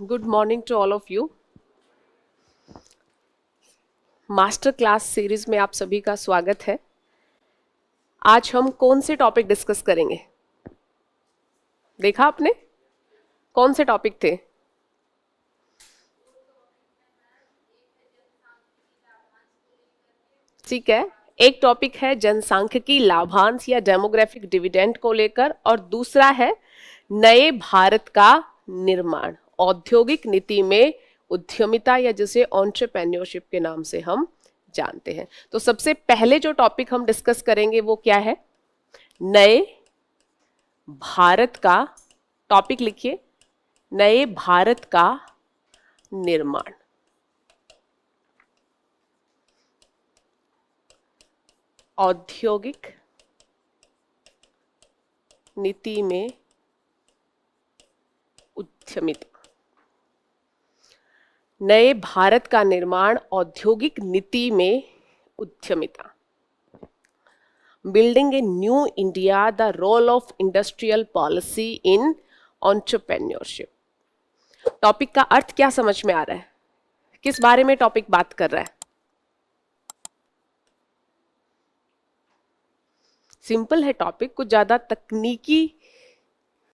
Good morning to all of you. Master class series में आप सभी का स्वागत है। आज हम कौन से टॉपिक डिस्कस करेंगे? देखा आपने कौन से टॉपिक थे? ठीक है, एक टॉपिक है जनसांख्यिकी लाभांश या डेमोग्राफिक डिविडेंड को लेकर, और दूसरा है नए भारत का निर्माण, औद्योगिक नीति में उद्यमिता या जिसे एंटरप्रेन्योरशिप के नाम से हम जानते हैं। तो सबसे पहले जो टॉपिक हम डिस्कस करेंगे वो क्या है? नए भारत का, टॉपिक लिखिए, नए भारत का निर्माण। औद्योगिक नीति में उद्यमिता। नए भारत का निर्माण, औद्योगिक नीति में उद्यमिता। Building a new India, the role of industrial policy in entrepreneurship. Topic का अर्थ क्या समझ में आ रहा है? किस बारे में टॉपिक बात कर रहा है? सिंपल है टॉपिक, कुछ ज्यादा तकनीकी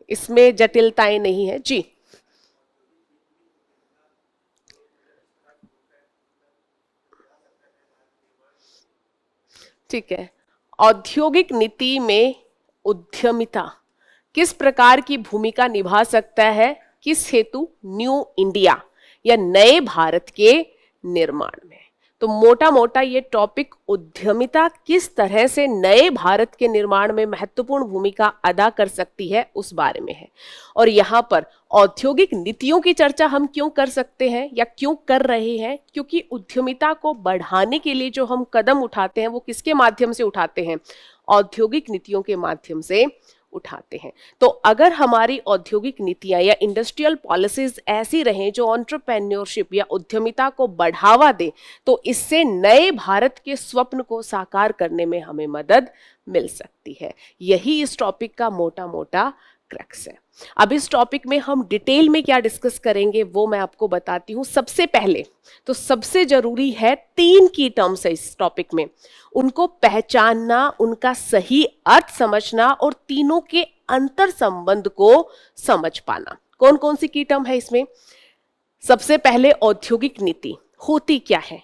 इसमें जटिलताएं नहीं है जी। ठीक है, औद्योगिक नीति में उद्यमिता किस प्रकार की भूमिका निभा सकता है, किस हेतु? न्यू इंडिया या नए भारत के निर्माण में। तो मोटा मोटा ये टॉपिक उद्यमिता किस तरह से नए भारत के निर्माण में महत्वपूर्ण भूमिका अदा कर सकती है उस बारे में है। और यहाँ पर औद्योगिक नीतियों की चर्चा हम क्यों कर सकते हैं या क्यों कर रहे हैं? क्योंकि उद्यमिता को बढ़ाने के लिए जो हम कदम उठाते हैं वो किसके माध्यम से उठाते हैं? औद्योगिक नीतियों के माध्यम से उठाते हैं। तो अगर हमारी औद्योगिक नीतियां या इंडस्ट्रियल पॉलिसीज ऐसी रहें जो एंटरप्रेन्योरशिप या उद्यमिता को बढ़ावा दे, तो इससे नए भारत के स्वप्न को साकार करने में हमें मदद मिल सकती है। यही इस टॉपिक का मोटा मोटा क्रक्स है। अब इस टॉपिक में हम डिटेल में क्या डिस्कस करेंगे वो मैं आपको बताती हूँ। सबसे पहले तो सबसे जरूरी है 3 की टर्म्स है इस टॉपिक में, उनको पहचानना, उनका सही अर्थ समझना और तीनों के अंतर संबंध को समझ पाना। कौन कौन सी की टर्म है इसमें? सबसे पहले औद्योगिक नीति होती क्या है,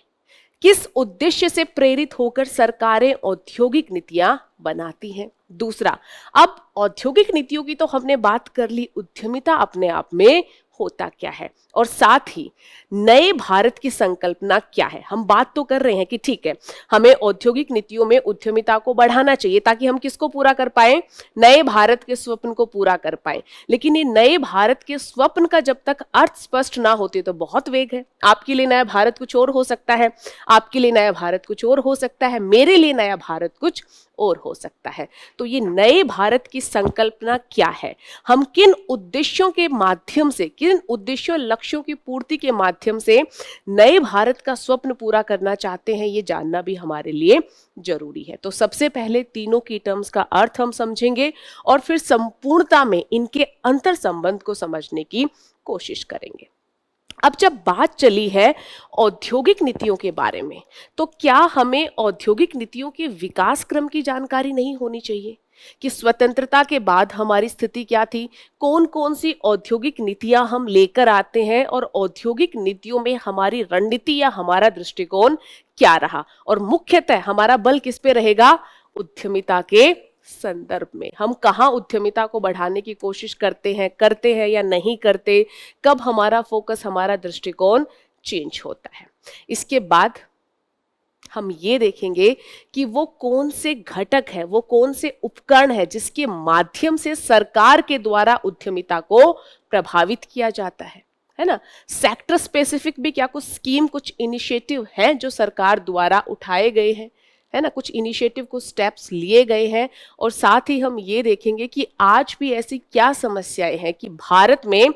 किस उद्देश्य से प्रेरित होकर सरकारें औद्योगिक नीतियां बनाती हैं। दूसरा, अब औद्योगिक नीतियों की तो हमने बात कर ली, उद्यमिता अपने आप में होता क्या है, और साथ ही नए भारत की संकल्पना क्या है। हम बात तो कर रहे हैं कि ठीक है, हमें औद्योगिक नीतियों में उद्यमिता को बढ़ाना चाहिए ताकि हम किसको पूरा कर पाए? नए भारत के स्वप्न को पूरा कर पाए। लेकिन ये नए भारत के स्वप्न का जब तक अर्थ स्पष्ट ना होते तो बहुत वेग है। आपके लिए नया भारत कुछ और हो सकता है, आपके लिए नया भारत कुछ और हो सकता है, मेरे लिए नया भारत कुछ और हो सकता है। तो ये नए भारत की संकल्पना क्या है, हम किन उद्देश्यों के माध्यम से, किन उद्देश्यों लक्ष्यों की पूर्ति के माध्यम से नए भारत का स्वप्न पूरा करना चाहते हैं, ये जानना भी हमारे लिए जरूरी है। तो सबसे पहले तीनों की टर्म्स का अर्थ हम समझेंगे और फिर संपूर्णता में इनके अंतर संबंध को समझने की कोशिश करेंगे। अब जब बात चली है औद्योगिक नीतियों के बारे में, तो क्या हमें औद्योगिक नीतियों के विकास क्रम की जानकारी नहीं होनी चाहिए कि स्वतंत्रता के बाद हमारी स्थिति क्या थी, कौन कौन सी औद्योगिक नीतियां हम लेकर आते हैं और औद्योगिक नीतियों में हमारी रणनीति या हमारा दृष्टिकोण क्या रहा, और मुख्यतः हमारा बल किस पे रहेगा? उद्यमिता के संदर्भ में। हम कहाँ उद्यमिता को बढ़ाने की कोशिश करते हैं या नहीं करते, कब हमारा फोकस, हमारा दृष्टिकोण चेंज होता है। इसके बाद हम ये देखेंगे कि वो कौन से घटक है, वो कौन से उपकरण है जिसके माध्यम से सरकार के द्वारा उद्यमिता को प्रभावित किया जाता है ना। सेक्टर स्पेसिफिक भी क्या कुछ स्कीम, कुछ इनिशिएटिव हैं जो सरकार द्वारा उठाए गए हैं, है ना, कुछ इनिशिएटिव, कुछ स्टेप्स लिए गए हैं। और साथ ही हम ये देखेंगे कि आज भी ऐसी क्या समस्याएं हैं कि भारत में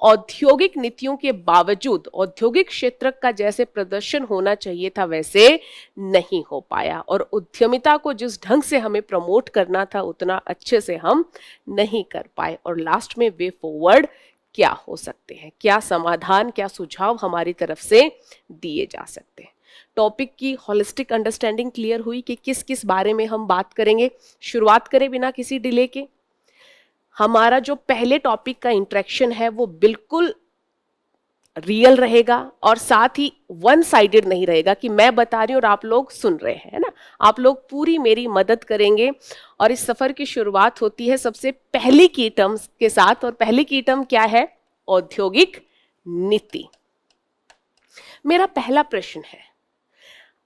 औद्योगिक नीतियों के बावजूद औद्योगिक क्षेत्र का जैसे प्रदर्शन होना चाहिए था वैसे नहीं हो पाया, और उद्यमिता को जिस ढंग से हमें प्रमोट करना था उतना अच्छे से हम नहीं कर पाए। और लास्ट में वे फॉरवर्ड क्या हो सकते हैं, क्या समाधान, क्या सुझाव हमारी तरफ से दिए जा सकते हैं। टॉपिक की होलिस्टिक अंडरस्टैंडिंग क्लियर हुई कि किस किस बारे में हम बात करेंगे। शुरुआत करें बिना किसी डिले के। हमारा जो पहले टॉपिक का इंटरेक्शन है वो बिल्कुल रियल रहेगा और साथ ही वन साइडेड नहीं रहेगा कि मैं बता रही हूं और आप लोग सुन रहे हैं, है ना। आप लोग पूरी मेरी मदद करेंगे। और इस सफर की शुरुआत होती है सबसे पहली की टर्म्स के साथ, और पहली की टर्म क्या है? औद्योगिक नीति। मेरा पहला प्रश्न है,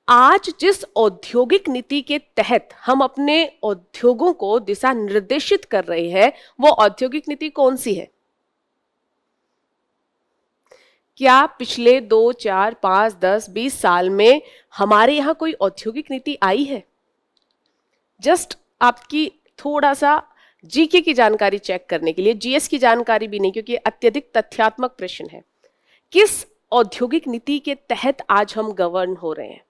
आज जिस औद्योगिक नीति के तहत हम अपने उद्योगों को दिशा निर्देशित कर रहे हैं वो औद्योगिक नीति कौन सी है? क्या पिछले 2, 4, 5, 10, 20 साल में हमारे यहाँ कोई औद्योगिक नीति आई है? जस्ट आपकी थोड़ा सा जीके की जानकारी चेक करने के लिए, जीएस की जानकारी भी नहीं क्योंकि अत्यधिक तथ्यात्मक प्रश्न है। किस औद्योगिक नीति के तहत आज हम गवर्न हो रहे हैं?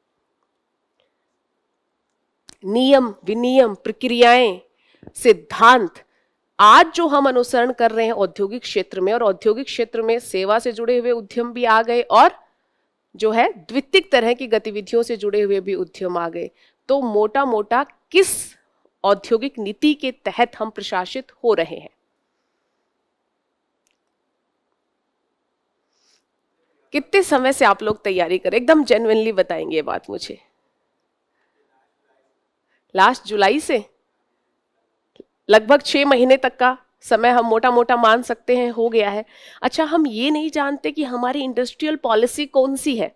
नियम, विनियम, प्रक्रियाएं, सिद्धांत आज जो हम अनुसरण कर रहे हैं औद्योगिक क्षेत्र में, और औद्योगिक क्षेत्र में सेवा से जुड़े हुए उद्यम भी आ गए और जो है द्वितीयक तरह की गतिविधियों से जुड़े हुए भी उद्यम आ गए। तो मोटा मोटा किस औद्योगिक नीति के तहत हम प्रशासित हो रहे हैं? कितने समय से आप लोग तैयारी करें? एकदम जेन्युइनली बताएंगे ये बात मुझे। लास्ट जुलाई से लगभग 6 महीने तक का समय हम मोटा मोटा मान सकते हैं हो गया है। अच्छा, हम ये नहीं जानते कि हमारी इंडस्ट्रियल पॉलिसी कौन सी है।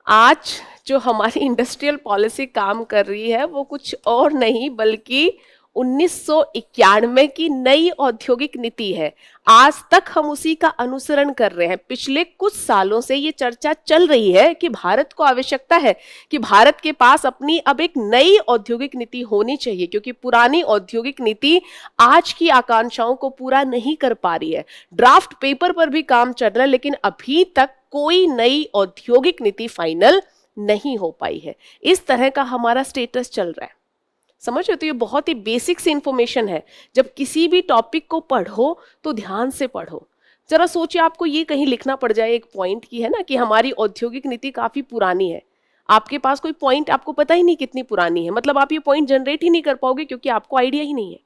आज जो हमारी इंडस्ट्रियल पॉलिसी काम कर रही है वो कुछ और नहीं बल्कि 1991 की नई औद्योगिक नीति है। आज तक हम उसी का अनुसरण कर रहे हैं। पिछले कुछ सालों से ये चर्चा चल रही है कि भारत को आवश्यकता है कि भारत के पास अपनी अब एक नई औद्योगिक नीति होनी चाहिए, क्योंकि पुरानी औद्योगिक नीति आज की आकांक्षाओं को पूरा नहीं कर पा रही है। ड्राफ्ट पेपर पर भी काम चल रहा है, लेकिन अभी तक कोई नई औद्योगिक नीति फाइनल नहीं हो पाई है। इस तरह का हमारा स्टेटस चल रहा है। समझ रहे हो? तो ये बहुत ही बेसिक सी इंफॉर्मेशन है। जब किसी भी टॉपिक को पढ़ो तो ध्यान से पढ़ो। जरा सोचिए, आपको ये कहीं लिखना पड़ जाए एक पॉइंट की, है ना, कि हमारी औद्योगिक नीति काफी पुरानी है। आपके पास कोई पॉइंट आपको पता ही नहीं कितनी पुरानी है, मतलब आप ये पॉइंट जनरेट ही नहीं कर पाओगे क्योंकि आपको आइडिया ही नहीं है।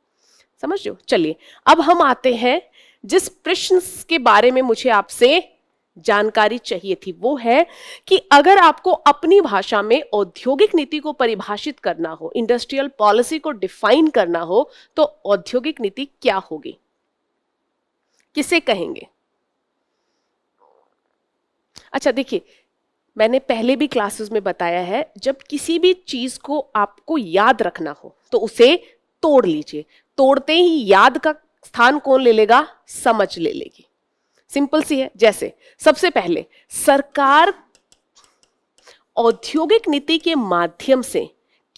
समझ रहे हो? चलिए अब हम आते हैं जिस प्रश्न के बारे में मुझे आपसे जानकारी चाहिए थी, वो है कि अगर आपको अपनी भाषा में औद्योगिक नीति को परिभाषित करना हो, इंडस्ट्रियल पॉलिसी को डिफाइन करना हो, तो औद्योगिक नीति क्या होगी? किसे कहेंगे? अच्छा देखिए, मैंने पहले भी क्लासेस में बताया है, जब किसी भी चीज को आपको याद रखना हो तो उसे तोड़ लीजिए। तोड़ते ही याद का स्थान कौन ले लेगा? समझ ले लेगी। सिंपल सी है। जैसे सबसे पहले सरकार औद्योगिक नीति के माध्यम से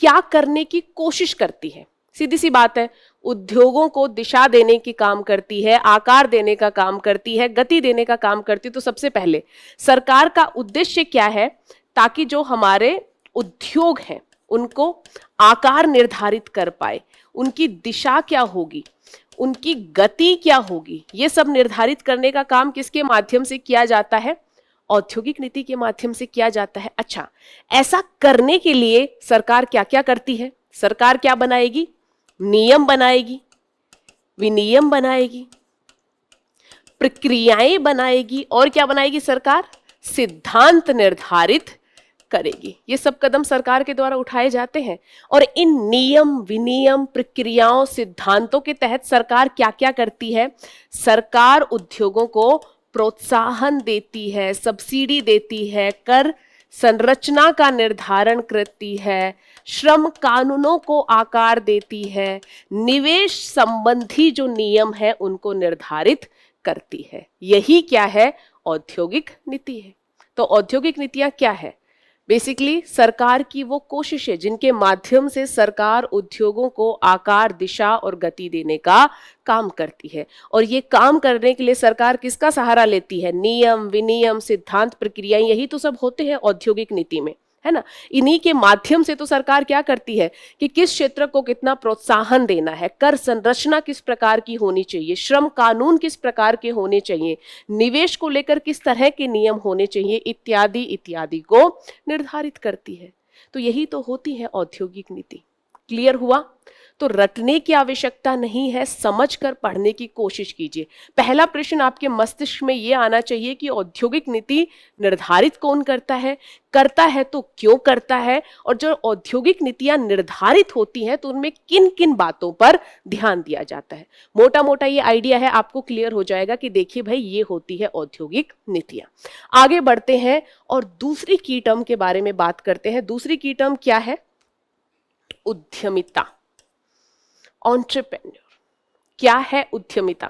क्या करने की कोशिश करती है? सीधी सी बात है, उद्योगों को दिशा देने की काम करती है, आकार देने का काम करती है, गति देने का काम करती है। तो सबसे पहले सरकार का उद्देश्य क्या है? ताकि जो हमारे उद्योग हैं उनको आकार निर्धारित कर पाए, उनकी दिशा क्या होगी, उनकी गति क्या होगी, ये सब निर्धारित करने का काम किसके माध्यम से किया जाता है? औद्योगिक नीति के माध्यम से किया जाता है। अच्छा, ऐसा करने के लिए सरकार क्या क्या करती है? सरकार क्या बनाएगी? नियम बनाएगी, विनियम बनाएगी, प्रक्रियाएं बनाएगी, और क्या बनाएगी सरकार? सिद्धांत निर्धारित करेगी। ये सब कदम सरकार के द्वारा उठाए जाते हैं। और इन नियम, विनियम, प्रक्रियाओं, सिद्धांतों के तहत सरकार क्या क्या करती है? सरकार उद्योगों को प्रोत्साहन देती है, सब्सिडी देती है, कर संरचना का निर्धारण करती है, श्रम कानूनों को आकार देती है, निवेश संबंधी जो नियम है उनको निर्धारित करती है। यही क्या है? औद्योगिक नीति है। तो औद्योगिक नीतियां क्या है? बेसिकली सरकार की वो कोशिश है जिनके माध्यम से सरकार उद्योगों को आकार, दिशा और गति देने का काम करती है। और ये काम करने के लिए सरकार किसका सहारा लेती है? नियम, विनियम, सिद्धांत, प्रक्रियाएं, यही तो सब होते हैं औद्योगिक नीति में, है ना। इन्हीं के माध्यम से तो सरकार क्या करती है कि किस क्षेत्र को कितना प्रोत्साहन देना है, कर संरचना किस प्रकार की होनी चाहिए, श्रम कानून किस प्रकार के होने चाहिए, निवेश को लेकर किस तरह के नियम होने चाहिए, इत्यादि इत्यादि को निर्धारित करती है। तो यही तो होती है औद्योगिक नीति। क्लियर हुआ? तो रटने की आवश्यकता नहीं है, समझकर पढ़ने की कोशिश कीजिए। पहला प्रश्न आपके मस्तिष्क में यह आना चाहिए कि औद्योगिक नीति निर्धारित कौन करता है तो क्यों करता है, और जो औद्योगिक नीतियां निर्धारित होती हैं तो उनमें किन किन बातों पर ध्यान दिया जाता है। मोटा मोटा ये आइडिया है, आपको क्लियर हो जाएगा कि देखिए भाई ये होती है औद्योगिक नीतियां। आगे बढ़ते हैं और दूसरी की टर्म के बारे में बात करते हैं। दूसरी की टर्म क्या है? उद्यमिता, एंटरप्रेन्योर। क्या है उद्यमिता?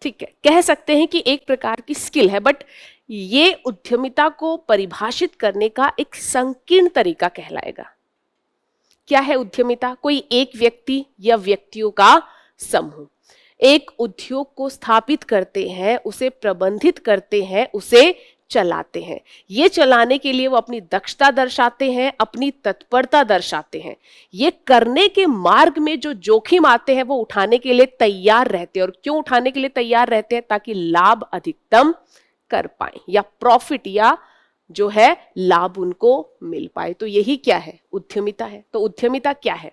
ठीक है, कह सकते हैं कि एक प्रकार की स्किल है, बट ये उद्यमिता को परिभाषित करने का एक संकीर्ण तरीका कहलाएगा। क्या है उद्यमिता? कोई एक व्यक्ति या व्यक्तियों का समूह एक उद्योग को स्थापित करते हैं, उसे प्रबंधित करते हैं, उसे चलाते हैं। ये चलाने के लिए वो अपनी दक्षता दर्शाते हैं, अपनी तत्परता दर्शाते हैं। ये करने के मार्ग में जो जोखिम आते हैं वो उठाने के लिए तैयार रहते हैं। और क्यों उठाने के लिए तैयार रहते हैं? ताकि लाभ अधिकतम कर पाए या प्रॉफिट या जो है लाभ उनको मिल पाए। तो यही क्या है? उद्यमिता है। तो उद्यमिता क्या है?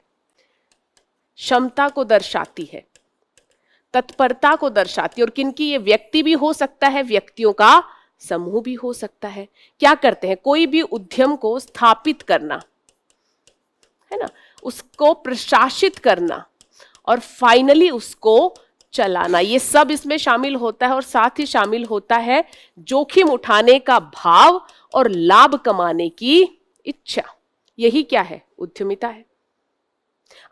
क्षमता को दर्शाती है, तत्परता को दर्शाती है। और किनकी? ये व्यक्ति भी हो सकता है, व्यक्तियों का समूह भी हो सकता है। क्या करते हैं? कोई भी उद्यम को स्थापित करना है ना, उसको प्रशासित करना और फाइनली उसको चलाना, ये सब इसमें शामिल होता है। और साथ ही शामिल होता है जोखिम उठाने का भाव और लाभ कमाने की इच्छा। यही क्या है? उद्यमिता है।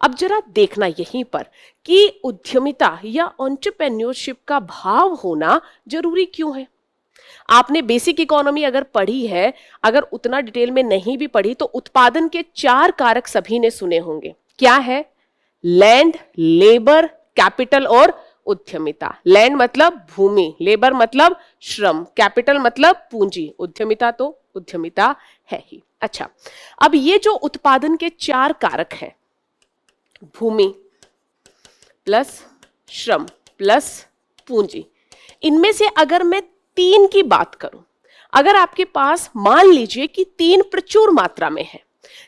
अब जरा देखना यहीं पर कि उद्यमिता या एंटरप्रेन्योरशिप का भाव होना जरूरी क्यों है। आपने बेसिक इकोनॉमी अगर पढ़ी है, अगर उतना डिटेल में नहीं भी पढ़ी, तो उत्पादन के 4 कारक सभी ने सुने होंगे। क्या है? लैंड, लेबर, कैपिटल और उद्यमिता। लैंड मतलब भूमि, लेबर मतलब श्रम, कैपिटल मतलब पूंजी, उद्यमिता तो उद्यमिता है ही। अच्छा, अब ये जो उत्पादन के 4 कारक हैं, भूमि प्लस श्रम प्लस पूंजी, इनमें से अगर मैं 3 की बात करूं, अगर आपके पास मान लीजिए कि 3 प्रचुर मात्रा में है,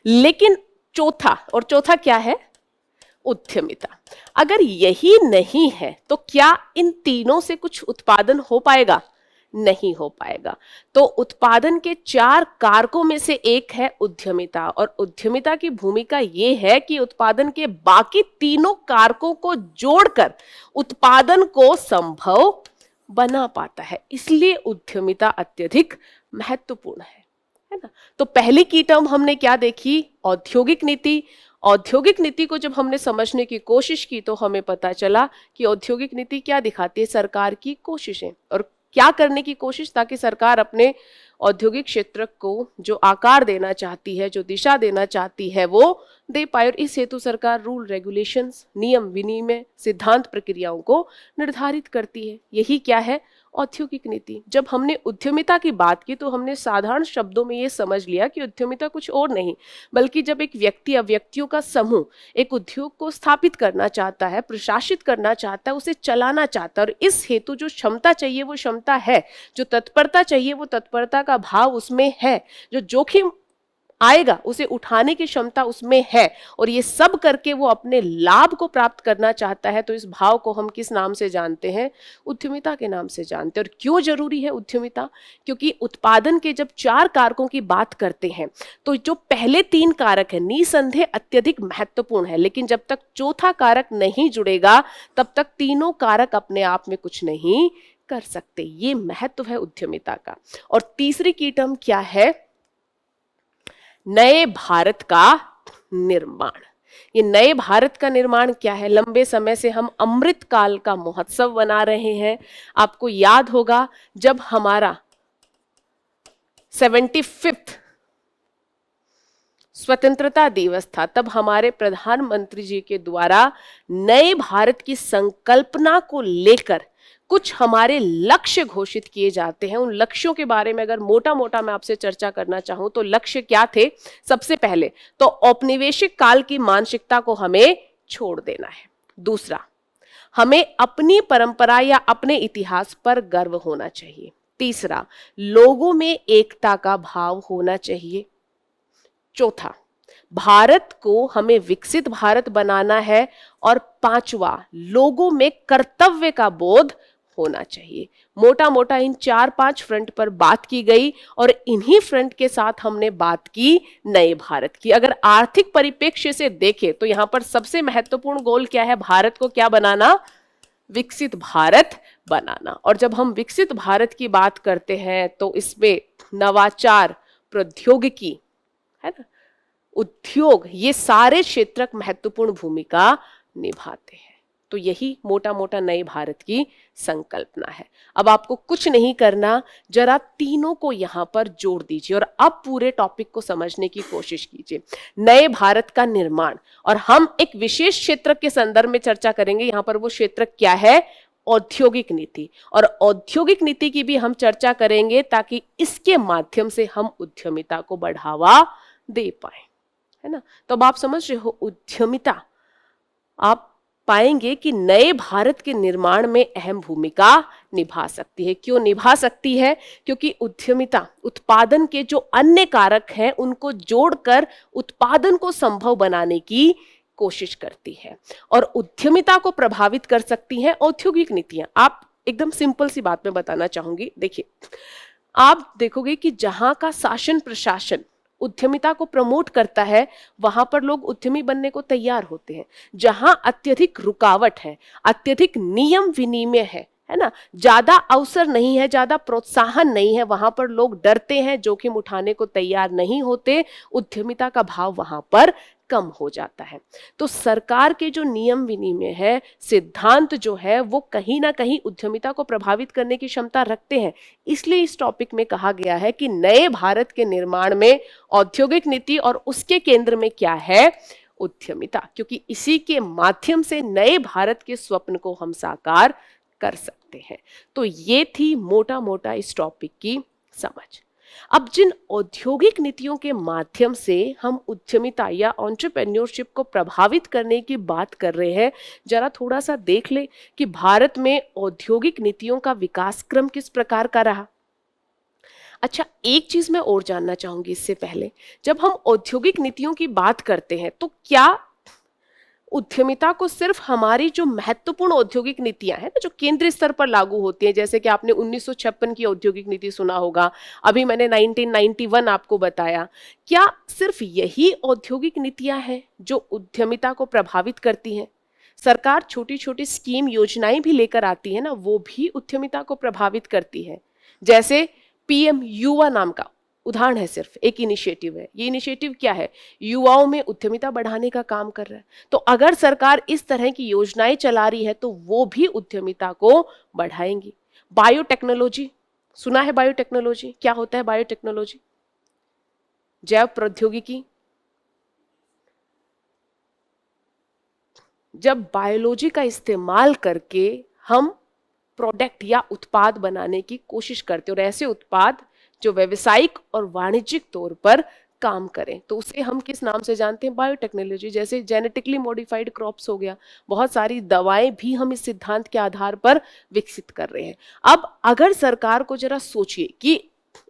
लेकिन चौथा क्या है? उद्यमिता, अगर यही नहीं है तो क्या इन तीनों से कुछ उत्पादन हो पाएगा? नहीं हो पाएगा। तो उत्पादन के 4 कारकों में से एक है उद्यमिता। और उद्यमिता की भूमिका यह है कि उत्पादन के बाकी तीनों कारकों को जोड़कर उत्पादन को संभव बना पाता है। इसलिए उद्यमिता अत्यधिक महत्वपूर्ण है ना। तो पहली की टर्म हमने क्या देखी? औद्योगिक नीति। औद्योगिक नीति को जब हमने समझने की कोशिश की तो हमें पता चला कि औद्योगिक नीति क्या दिखाती है? सरकार की कोशिशें, और क्या करने की कोशिश, ताकि सरकार अपने औद्योगिक क्षेत्र को जो आकार देना चाहती है, जो दिशा देना चाहती है, वो दे पाए। और इस हेतु सरकार रूल, रेगुलेशंस, नियम, विनिमय, सिद्धांत, प्रक्रियाओं को निर्धारित करती है। यही क्या है? औद्योगिक नीति। जब हमने उद्यमिता की बात की तो हमने साधारण शब्दों में ये समझ लिया कि उद्यमिता कुछ और नहीं, बल्कि जब एक व्यक्ति या व्यक्तियों का समूह एक उद्योग को स्थापित करना चाहता है, प्रशासित करना चाहता है, उसे चलाना चाहता है, और इस हेतु जो क्षमता चाहिए वो क्षमता है, जो तत्परता चाहिए वो तत्परता का भाव उसमें है, जो जोखिम आएगा उसे उठाने की क्षमता उसमें है, और ये सब करके वो अपने लाभ को प्राप्त करना चाहता है, तो इस भाव को हम किस नाम से जानते हैं? उद्यमिता के नाम से जानते हैं। और क्यों जरूरी है उद्यमिता? क्योंकि उत्पादन के जब 4 कारकों की बात करते हैं तो जो पहले 3 कारक है निसंदेह अत्यधिक महत्वपूर्ण है, लेकिन जब तक चौथा कारक नहीं जुड़ेगा तब तक तीनों कारक अपने आप में कुछ नहीं कर सकते। ये महत्व है उद्यमिता का। और तीसरी की टर्म क्या है? नए भारत का निर्माण। ये नए भारत का निर्माण क्या है? लंबे समय से हम अमृत काल का महोत्सव बना रहे हैं। आपको याद होगा जब हमारा 75वां स्वतंत्रता दिवस था, तब हमारे प्रधानमंत्री जी के द्वारा नए भारत की संकल्पना को लेकर कुछ हमारे लक्ष्य घोषित किए जाते हैं। उन लक्ष्यों के बारे में अगर मोटा मोटा मैं आपसे चर्चा करना चाहूं तो लक्ष्य क्या थे? सबसे पहले तो औपनिवेशिक काल की मानसिकता को हमें छोड़ देना है। दूसरा, हमें अपनी परंपरा या अपने इतिहास पर गर्व होना चाहिए। तीसरा, लोगों में एकता का भाव होना चाहिए। चौथा, भारत को हमें विकसित भारत बनाना है। और पांचवा, लोगों में कर्तव्य का बोध होना चाहिए। मोटा मोटा इन 4-5 फ्रंट पर बात की गई, और इन्हीं फ्रंट के साथ हमने बात की नए भारत की। अगर आर्थिक परिप्रेक्ष्य से देखें तो यहां पर सबसे महत्वपूर्ण गोल क्या है? भारत को क्या बनाना? विकसित भारत बनाना। और जब हम विकसित भारत की बात करते हैं तो इसमें नवाचार, प्रौद्योगिकी, है ना, उद्योग, ये सारे क्षेत्र महत्वपूर्ण भूमिका निभाते हैं। तो यही मोटा मोटा नए भारत की संकल्पना है। अब आपको कुछ नहीं करना, जरा तीनों को यहां पर जोड़ दीजिए और अब पूरे टॉपिक को समझने की कोशिश कीजिए। नए भारत का निर्माण, और हम एक विशेष क्षेत्र के संदर्भ में चर्चा करेंगे। यहां पर वो क्षेत्र क्या है? औद्योगिक नीति, और औद्योगिक नीति की भी हम चर्चा करेंगे ताकि इसके माध्यम से हम उद्यमिता को बढ़ावा दे पाए, है ना। तो अब आप समझ रहे हो, उद्यमिता आप पाएंगे कि नए भारत के निर्माण में अहम भूमिका निभा सकती है। क्यों निभा सकती है? क्योंकि उद्यमिता उत्पादन के जो अन्य कारक हैं उनको जोड़कर उत्पादन को संभव बनाने की कोशिश करती है, और उद्यमिता को प्रभावित कर सकती हैं औद्योगिक नीतियां। आप एकदम सिंपल सी बात में बताना चाहूंगी, देखिए आप देखोगे कि जहां का शासन प्रशासन उद्यमिता को प्रमोट करता है वहां पर लोग उद्यमी बनने को तैयार होते हैं। जहां अत्यधिक रुकावट है, अत्यधिक नियम विनिमय है ना, ज्यादा अवसर नहीं है, ज्यादा प्रोत्साहन नहीं है, वहां पर लोग डरते हैं, जोखिम उठाने को तैयार नहीं होते, उद्यमिता का भाव वहां पर कम हो जाता है। तो सरकार के जो नियम विनिमय है, सिद्धांत जो है, वो कहीं ना कहीं उद्यमिता को प्रभावित करने की क्षमता रखते हैं। इसलिए इस टॉपिक में कहा गया है कि नए भारत के निर्माण में औद्योगिक नीति और उसके केंद्र में क्या है? उद्यमिता, क्योंकि इसी के माध्यम से नए भारत के स्वप्न को हम साकार कर सकते हैं। तो ये थी मोटा मोटा इस टॉपिक की समझ। अब जिन औद्योगिक नीतियों के माध्यम से हम उद्यमिता या एंटरप्रेन्योरशिप को प्रभावित करने की बात कर रहे हैं, जरा थोड़ा सा देख ले कि भारत में औद्योगिक नीतियों का विकास क्रम किस प्रकार का रहा। अच्छा, एक चीज मैं और जानना चाहूंगी इससे पहले, जब हम औद्योगिक नीतियों की बात करते हैं तो क्या उद्यमिता को सिर्फ हमारी जो महत्वपूर्ण औद्योगिक नीतियां हैं ना, जो केंद्रीय स्तर पर लागू होती हैं, जैसे कि आपने 1956 की औद्योगिक नीति सुना होगा, अभी मैंने 1991 आपको बताया, क्या सिर्फ यही औद्योगिक नीतियां हैं जो उद्यमिता को प्रभावित करती हैं? सरकार छोटी छोटी स्कीम योजनाएं भी लेकर आती है ना, वो भी उद्यमिता को प्रभावित करती है। जैसे पीएम युवा नाम का उदाहरण है, सिर्फ एक इनिशिएटिव है। ये इनिशिएटिव क्या है? युवाओं में उद्यमिता बढ़ाने का काम कर रहा है। तो अगर सरकार इस तरह की योजनाएं चला रही है तो वो भी उद्यमिता को बढ़ाएंगी। बायोटेक्नोलॉजी सुना है? बायोटेक्नोलॉजी क्या होता है? बायोटेक्नोलॉजी जैव प्रौद्योगिकी। जब बायोलॉजी का इस्तेमाल करके हम प्रोडक्ट या उत्पाद बनाने की कोशिश करते हैं, और ऐसे उत्पाद जो व्यावसायिक और वाणिज्यिक तौर पर काम करें, तो उसे हम किस नाम से जानते हैं? बायोटेक्नोलॉजी। जैसे जेनेटिकली मॉडिफाइड क्रॉप्स हो गया, बहुत सारी दवाएं भी हम इस सिद्धांत के आधार पर विकसित कर रहे हैं। अब अगर सरकार को जरा सोचिए कि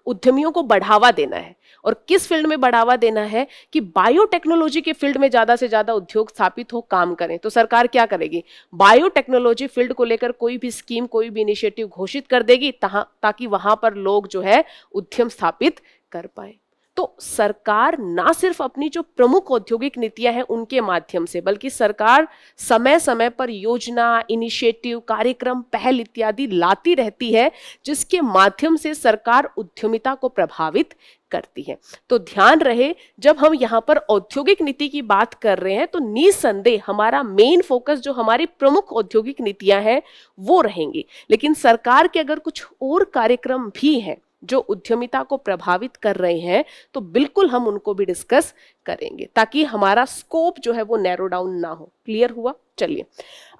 उद्यमियों को बढ़ावा देना है, और किस फील्ड में बढ़ावा देना है कि बायोटेक्नोलॉजी के फील्ड में ज्यादा से ज्यादा उद्योग स्थापित हो, काम करें, तो सरकार क्या करेगी? बायोटेक्नोलॉजी फील्ड को लेकर कोई भी स्कीम, कोई भी इनिशिएटिव घोषित कर देगी ताकि वहां पर लोग जो है उद्यम स्थापित कर पाए। तो सरकार ना सिर्फ अपनी जो प्रमुख औद्योगिक नीतियां हैं उनके माध्यम से, बल्कि सरकार समय समय पर योजना, इनिशिएटिव, कार्यक्रम, पहल इत्यादि लाती रहती है, जिसके माध्यम से सरकार उद्यमिता को प्रभावित करती है। तो ध्यान रहे, जब हम यहाँ पर औद्योगिक नीति की बात कर रहे हैं तो निसंदेह हमारा मेन फोकस जो हमारी प्रमुख औद्योगिक नीतियां हैं वो रहेंगी, लेकिन सरकार के अगर कुछ और कार्यक्रम भी हैं जो उद्यमिता को प्रभावित कर रहे हैं तो बिल्कुल हम उनको भी डिस्कस करेंगे, ताकि हमारा स्कोप जो है वो नैरो डाउन ना हो। क्लियर हुआ? चलिए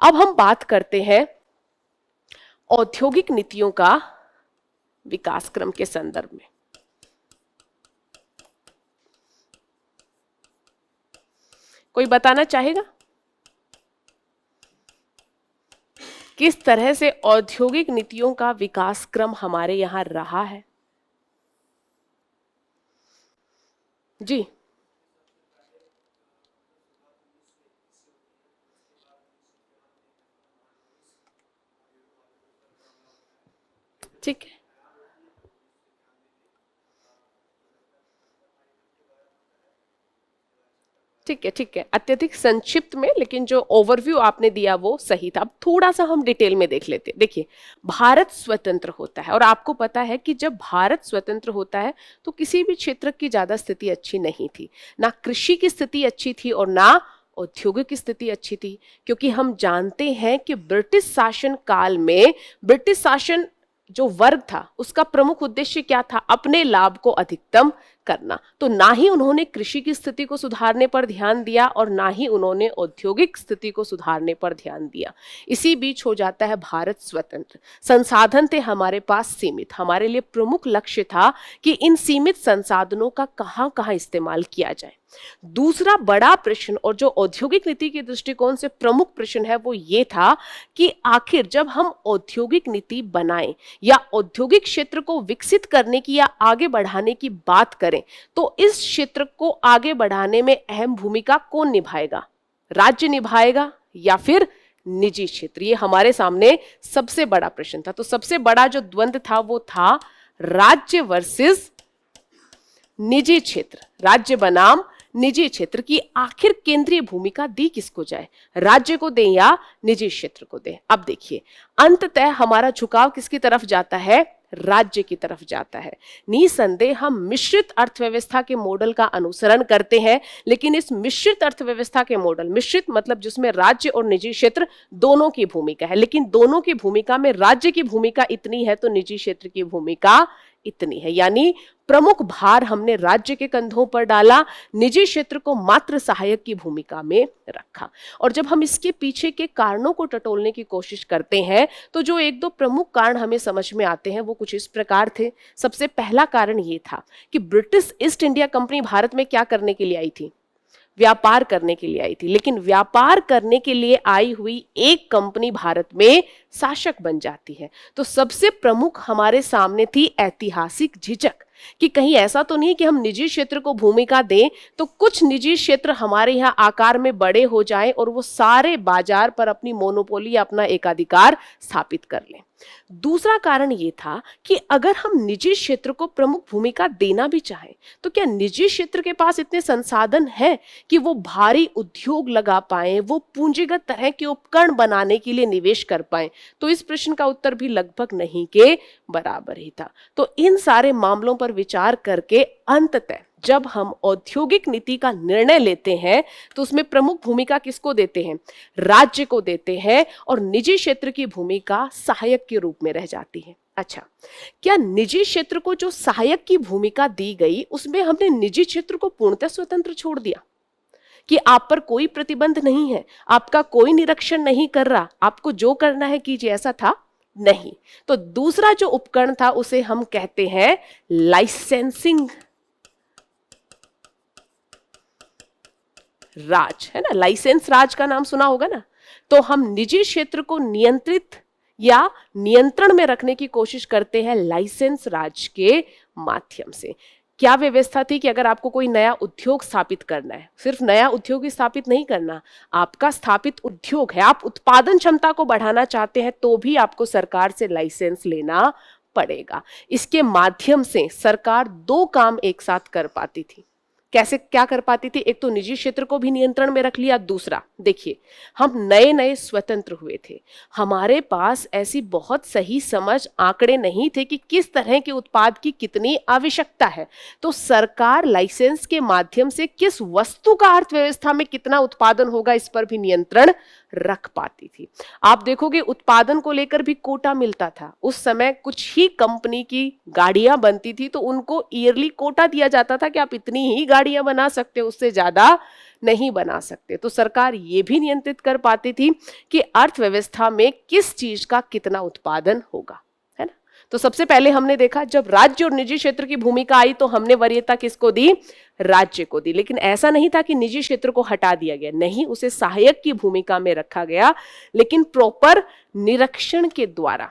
अब हम बात करते हैं औद्योगिक नीतियों का विकास क्रम के संदर्भ में। कोई बताना चाहेगा किस तरह से औद्योगिक नीतियों का विकास क्रम हमारे यहां रहा है? जी, ठीक है, ठीक है, ठीक है। अत्यधिक संक्षिप्त में, लेकिन जो ओवरव्यू आपने दिया वो सही था। अब थोड़ा सा हम डिटेल में देख लेते हैं। देखिए, भारत स्वतंत्र होता है, और आपको पता है कि जब भारत स्वतंत्र होता है तो किसी भी क्षेत्र की ज्यादा स्थिति अच्छी नहीं थी, ना कृषि की स्थिति अच्छी थी और ना औद्योगिक की स्थिति अच्छी थी, क्योंकि हम जानते हैं कि ब्रिटिश शासन काल में ब्रिटिश शासन जो वर्ग था उसका प्रमुख उद्देश्य क्या था? अपने लाभ को अधिकतम करना। तो ना ही उन्होंने कृषि की स्थिति को सुधारने पर ध्यान दिया और ना ही उन्होंने औद्योगिक स्थिति को सुधारने पर ध्यान दिया। इसी बीच हो जाता है भारत स्वतंत्र। संसाधन थे हमारे पास सीमित। हमारे लिए प्रमुख लक्ष्य था कि इन सीमित संसाधनों का कहां कहां इस्तेमाल किया जाए। दूसरा बड़ा प्रश्न और जो औद्योगिक नीति के दृष्टिकोण से प्रमुख प्रश्न है वो ये था कि आखिर जब हम औद्योगिक नीति बनाएं या औद्योगिक क्षेत्र को विकसित करने की या आगे बढ़ाने की बात करें तो इस क्षेत्र को आगे बढ़ाने में अहम भूमिका कौन निभाएगा? राज्य निभाएगा या फिर निजी क्षेत्र? ये हमारे सामने सबसे बड़ा प्रश्न था। तो सबसे बड़ा जो द्वंद्व था वो था राज्य वर्सेस निजी क्षेत्र। राज्य बनाम निजी क्षेत्र की आखिर केंद्रीय भूमिका दी किसको जाए? राज्य को दें या निजी क्षेत्र को दें? अब देखिए अंततः हमारा झुकाव किसकी तरफ जाता है? राज्य की तरफ जाता है। निसंदेह हम मिश्रित अर्थव्यवस्था के मॉडल का अनुसरण करते हैं, लेकिन इस मिश्रित अर्थव्यवस्था के मॉडल, मिश्रित मतलब जिसमें राज्य और निजी क्षेत्र दोनों की भूमिका है, लेकिन दोनों की भूमिका में राज्य की भूमिका इतनी है तो निजी क्षेत्र की भूमिका इतनी है। यानी प्रमुख भार हमने राज्य के कंधों पर डाला, निजी क्षेत्र को मात्र सहायक की भूमिका में रखा। और जब हम इसके पीछे के कारणों को टटोलने की कोशिश करते हैं तो जो एक दो प्रमुख कारण हमें समझ में आते हैं वो कुछ इस प्रकार थे। सबसे पहला कारण ये था कि British east India company Bharat में क्या करने के लिए आई थी? व्यापार करने के लिए आई थी। लेकिन व्यापार करने के लिए आई हुई एक कंपनी भारत में शासक बन जाती है तो सबसे प्रमुख हमारे सामने थी ऐतिहासिक झिझक कि कहीं ऐसा तो नहीं कि हम निजी क्षेत्र को भूमिका दें तो कुछ निजी क्षेत्र हमारे यहाँ आकार में बड़े हो जाएं और वो सारे बाजार पर अपनी मोनोपोली या अपना एकाधिकार स्थापित कर लें। दूसरा कारण ये था कि अगर हम निजी क्षेत्र को प्रमुख भूमिका देना भी चाहें तो क्या निजी क्षेत्र के पास इतने संसाधन हैं कि वो भारी उद्योग लगा पाए, वो पूंजीगत तरह के उपकरण बनाने के लिए निवेश कर पाए? तो इस प्रश्न का उत्तर भी लगभग नहीं के बराबर ही था। तो इन सारे मामलों पर विचार करके अंततः जब हम औद्योगिक नीति का निर्णय लेते हैं तो उसमें प्रमुख भूमिका किसको देते हैं? राज्य को देते हैं और निजी क्षेत्र की भूमिका सहायक के रूप में रह जाती है। अच्छा, क्या निजी क्षेत्र को जो सहायक की भूमिका दी गई उसमें हमने निजी क्षेत्र को पूर्णतः स्वतंत्र छोड़ दिया कि आप पर कोई प्रतिबंध नहीं है, आपका कोई निरीक्षण नहीं कर रहा, आपको जो करना है कीजिए, ऐसा था? नहीं। तो दूसरा जो उपकरण था उसे हम कहते हैं लाइसेंसिंग राज, है ना? लाइसेंस राज का नाम सुना होगा ना? तो हम निजी क्षेत्र को नियंत्रित या नियंत्रण में रखने की कोशिश करते हैं लाइसेंस राज के माध्यम से। क्या व्यवस्था थी कि अगर आपको कोई नया उद्योग स्थापित करना है, सिर्फ नया उद्योग ही स्थापित नहीं करना, आपका स्थापित उद्योग है, आप उत्पादन क्षमता को बढ़ाना चाहते हैं तो भी आपको सरकार से लाइसेंस लेना पड़ेगा। इसके माध्यम से सरकार दो काम एक साथ कर पाती थी। कैसे क्या कर पाती थी? एक तो निजी क्षेत्र को भी नियंत्रण में रख लिया, दूसरा देखिए हम नए नए स्वतंत्र हुए थे, हमारे पास ऐसी बहुत सही समझ आंकड़े नहीं थे कि किस तरह के उत्पाद की कितनी आवश्यकता है। तो सरकार लाइसेंस के माध्यम से किस वस्तु का अर्थव्यवस्था में कितना उत्पादन होगा इस पर भी नियंत्रण रख पाती थी। आप देखोगे उत्पादन को लेकर भी कोटा मिलता था। उस समय कुछ ही कंपनी की गाड़ियां बनती थी तो उनको ईयरली कोटा दिया जाता था कि आप इतनी ही गाड़ियां बना सकते हो, उससे ज्यादा नहीं बना सकते। तो सरकार ये भी नियंत्रित कर पाती थी कि अर्थव्यवस्था में किस चीज का कितना उत्पादन होगा, है ना? तो सबसे पहले हमने देखा जब राज्य और निजी क्षेत्र की भूमिका आई तो हमने वरीयता किसको दी? राज्य को दी। लेकिन ऐसा नहीं था कि निजी क्षेत्र को हटा दिया गया, नहीं, उसे सहायक की भूमिका में रखा गया, लेकिन प्रॉपर निरीक्षण के द्वारा।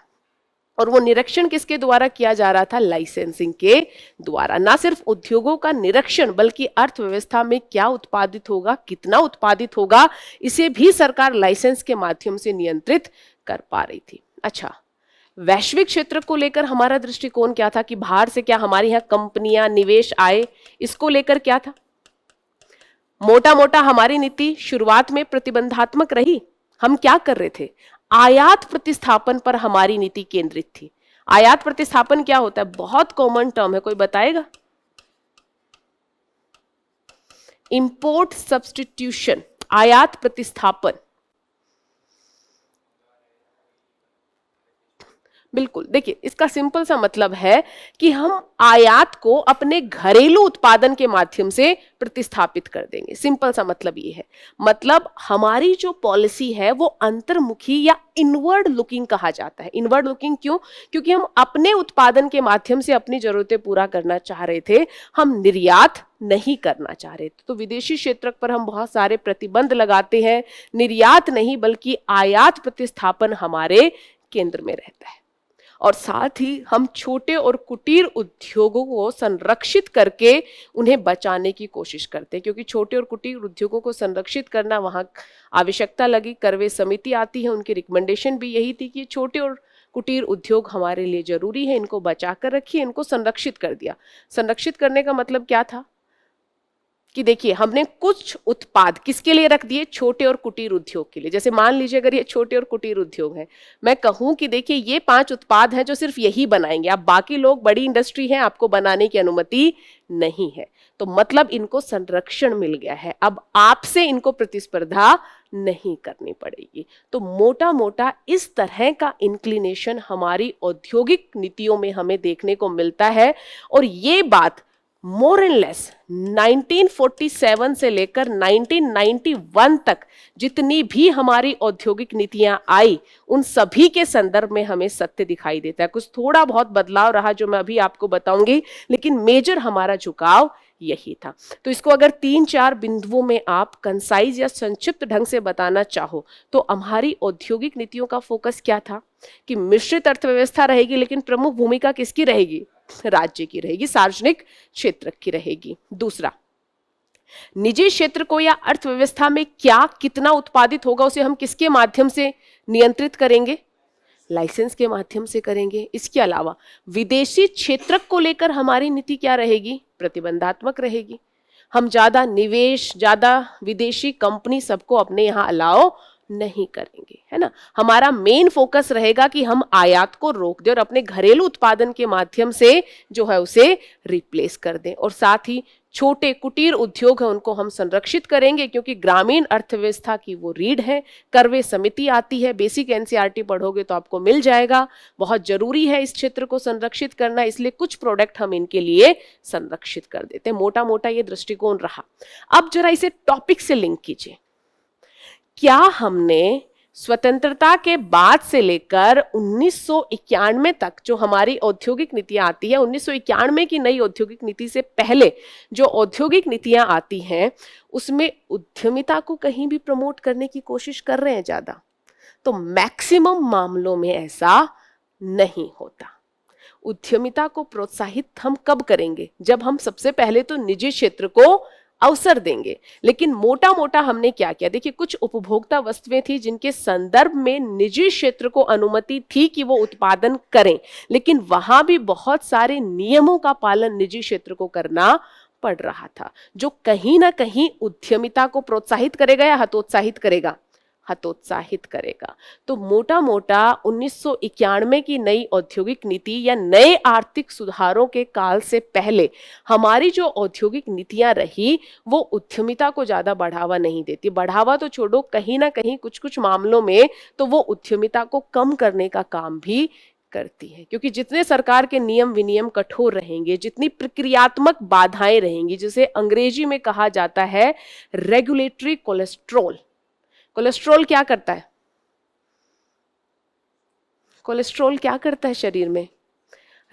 और वो निरीक्षण किसके द्वारा किया जा रहा था? लाइसेंसिंग के द्वारा। ना सिर्फ उद्योगों का निरीक्षण बल्कि अर्थव्यवस्था में क्या उत्पादित होगा, कितना उत्पादित होगा, इसे भी सरकार लाइसेंस के माध्यम से नियंत्रित कर पा रही थी। अच्छा, वैश्विक क्षेत्र को लेकर हमारा दृष्टिकोण क्या था कि बाहर से क्या हमारे यहाँ कंपनियां निवेश आए, इसको लेकर क्या था? मोटा मोटा हमारी नीति शुरुआत में प्रतिबंधात्मक रही। हम क्या कर रहे थे? आयात प्रतिस्थापन पर हमारी नीति केंद्रित थी। आयात प्रतिस्थापन क्या होता है? बहुत कॉमन टर्म है, कोई बताएगा? इंपोर्ट सब्स्टिट्यूशन, आयात प्रतिस्थापन। बिल्कुल, देखिए इसका सिंपल सा मतलब है कि हम आयात को अपने घरेलू उत्पादन के माध्यम से प्रतिस्थापित कर देंगे। सिंपल सा मतलब ये है। मतलब हमारी जो पॉलिसी है वो अंतर्मुखी या इनवर्ड लुकिंग कहा जाता है। इनवर्ड लुकिंग क्यों? क्योंकि हम अपने उत्पादन के माध्यम से अपनी जरूरतें पूरा करना चाह रहे थे, हम निर्यात नहीं करना चाह रहे थे। तो विदेशी क्षेत्र पर हम बहुत सारे प्रतिबंध लगाते हैं, निर्यात नहीं बल्कि आयात प्रतिस्थापन हमारे केंद्र में रहता है। और साथ ही हम छोटे और कुटीर उद्योगों को संरक्षित करके उन्हें बचाने की कोशिश करते हैं, क्योंकि छोटे और कुटीर उद्योगों को संरक्षित करना वहां आवश्यकता लगी। करवे समिति आती है, उनकी रिकमेंडेशन भी यही थी कि छोटे और कुटीर उद्योग हमारे लिए जरूरी है, इनको बचा कर रखिए, इनको संरक्षित कर दिया। संरक्षित करने का मतलब क्या था कि देखिए हमने कुछ उत्पाद किसके लिए रख दिए? छोटे और कुटीर उद्योग के लिए। जैसे मान लीजिए अगर ये छोटे और कुटीर उद्योग हैं, मैं कहूं कि देखिए ये 5 उत्पाद हैं जो सिर्फ यही बनाएंगे, आप बाकी लोग बड़ी इंडस्ट्री हैं, आपको बनाने की अनुमति नहीं है। तो मतलब इनको संरक्षण मिल गया है, अब आपसे इनको प्रतिस्पर्धा नहीं करनी पड़ेगी। तो मोटा मोटा इस तरह का इंक्लिनेशन हमारी औद्योगिक नीतियों में हमें देखने को मिलता है। और ये बात मोर एंड लेस 1947 से लेकर 1991 तक जितनी भी हमारी औद्योगिक नीतियां आई, उन सभी के संदर्भ में हमें सत्य दिखाई देता है। कुछ थोड़ा बहुत बदलाव रहा जो मैं अभी आपको बताऊंगी, लेकिन मेजर हमारा झुकाव यही था। तो इसको अगर 3-4 बिंदुओं में आप कंसाइज या संक्षिप्त ढंग से बताना चाहो तो हमारी औद्योगिक नीतियों का फोकस क्या था कि मिश्रित अर्थव्यवस्था रहेगी, लेकिन प्रमुख भूमिका किसकी रहेगी? राज्य की रहेगी, सार्वजनिक क्षेत्र की रहेगी। दूसरा, निजी क्षेत्र को या अर्थव्यवस्था में क्या कितना उत्पादित होगा उसे हम किसके माध्यम से नियंत्रित करेंगे? लाइसेंस के माध्यम से करेंगे। इसके अलावा विदेशी क्षेत्र को लेकर हमारी नीति क्या रहेगी? प्रतिबंधात्मक रहेगी। हम ज्यादा निवेश, ज्यादा विदेशी कंपनी सबको अपने यहाँ अलाउ नहीं करेंगे, है ना। हमारा मेन फोकस रहेगा कि हम आयात को रोक दें और अपने घरेलू उत्पादन के माध्यम से जो है उसे रिप्लेस कर दें। और साथ ही छोटे कुटीर उद्योग है उनको हम संरक्षित करेंगे, क्योंकि ग्रामीण अर्थव्यवस्था की वो रीढ़ है। करवे समिति आती है, बेसिक एनसीईआरटी पढ़ोगे तो आपको मिल जाएगा। बहुत जरूरी है इस क्षेत्र को संरक्षित करना, इसलिए कुछ प्रोडक्ट हम इनके लिए संरक्षित कर देते हैं। मोटा मोटा ये दृष्टिकोण रहा। अब जरा इसे टॉपिक से लिंक कीजिए। क्या हमने स्वतंत्रता के बाद से लेकर 1991 तक जो हमारी औद्योगिक नीतियां आती है, 1991 की नई औद्योगिक नीति से पहले जो औद्योगिक नीतियां आती हैं उसमें उद्यमिता को कहीं भी प्रमोट करने की कोशिश कर रहे हैं ज्यादा? तो मैक्सिमम मामलों में ऐसा नहीं होता। उद्यमिता को प्रोत्साहित हम कब करेंगे? जब हम सबसे पहले तो निजी क्षेत्र को अवसर देंगे। लेकिन मोटा मोटा हमने क्या किया? देखिए, कुछ उपभोक्ता वस्तुएं थी जिनके संदर्भ में निजी क्षेत्र को अनुमति थी कि वो उत्पादन करें, लेकिन वहां भी बहुत सारे नियमों का पालन निजी क्षेत्र को करना पड़ रहा था, जो कहीं ना कहीं उद्यमिता को प्रोत्साहित करेगा या हतोत्साहित करेगा? हतोत्साहित करेगा। तो मोटा मोटा 1991 की नई औद्योगिक नीति या नए आर्थिक सुधारों के काल से पहले हमारी जो औद्योगिक नीतियां रही वो उद्यमिता को ज्यादा बढ़ावा नहीं देती। बढ़ावा तो छोड़ो, कहीं ना कहीं कुछ कुछ मामलों में तो वो उद्यमिता को कम करने का काम भी करती है, क्योंकि जितने सरकार के नियम विनियम कठोर रहेंगे, जितनी प्रक्रियात्मक बाधाएं रहेंगी, जिसे अंग्रेजी में कहा जाता है रेगुलेटरी कोलेस्ट्रोल। कोलेस्ट्रॉल क्या करता है? कोलेस्ट्रॉल क्या करता है शरीर में?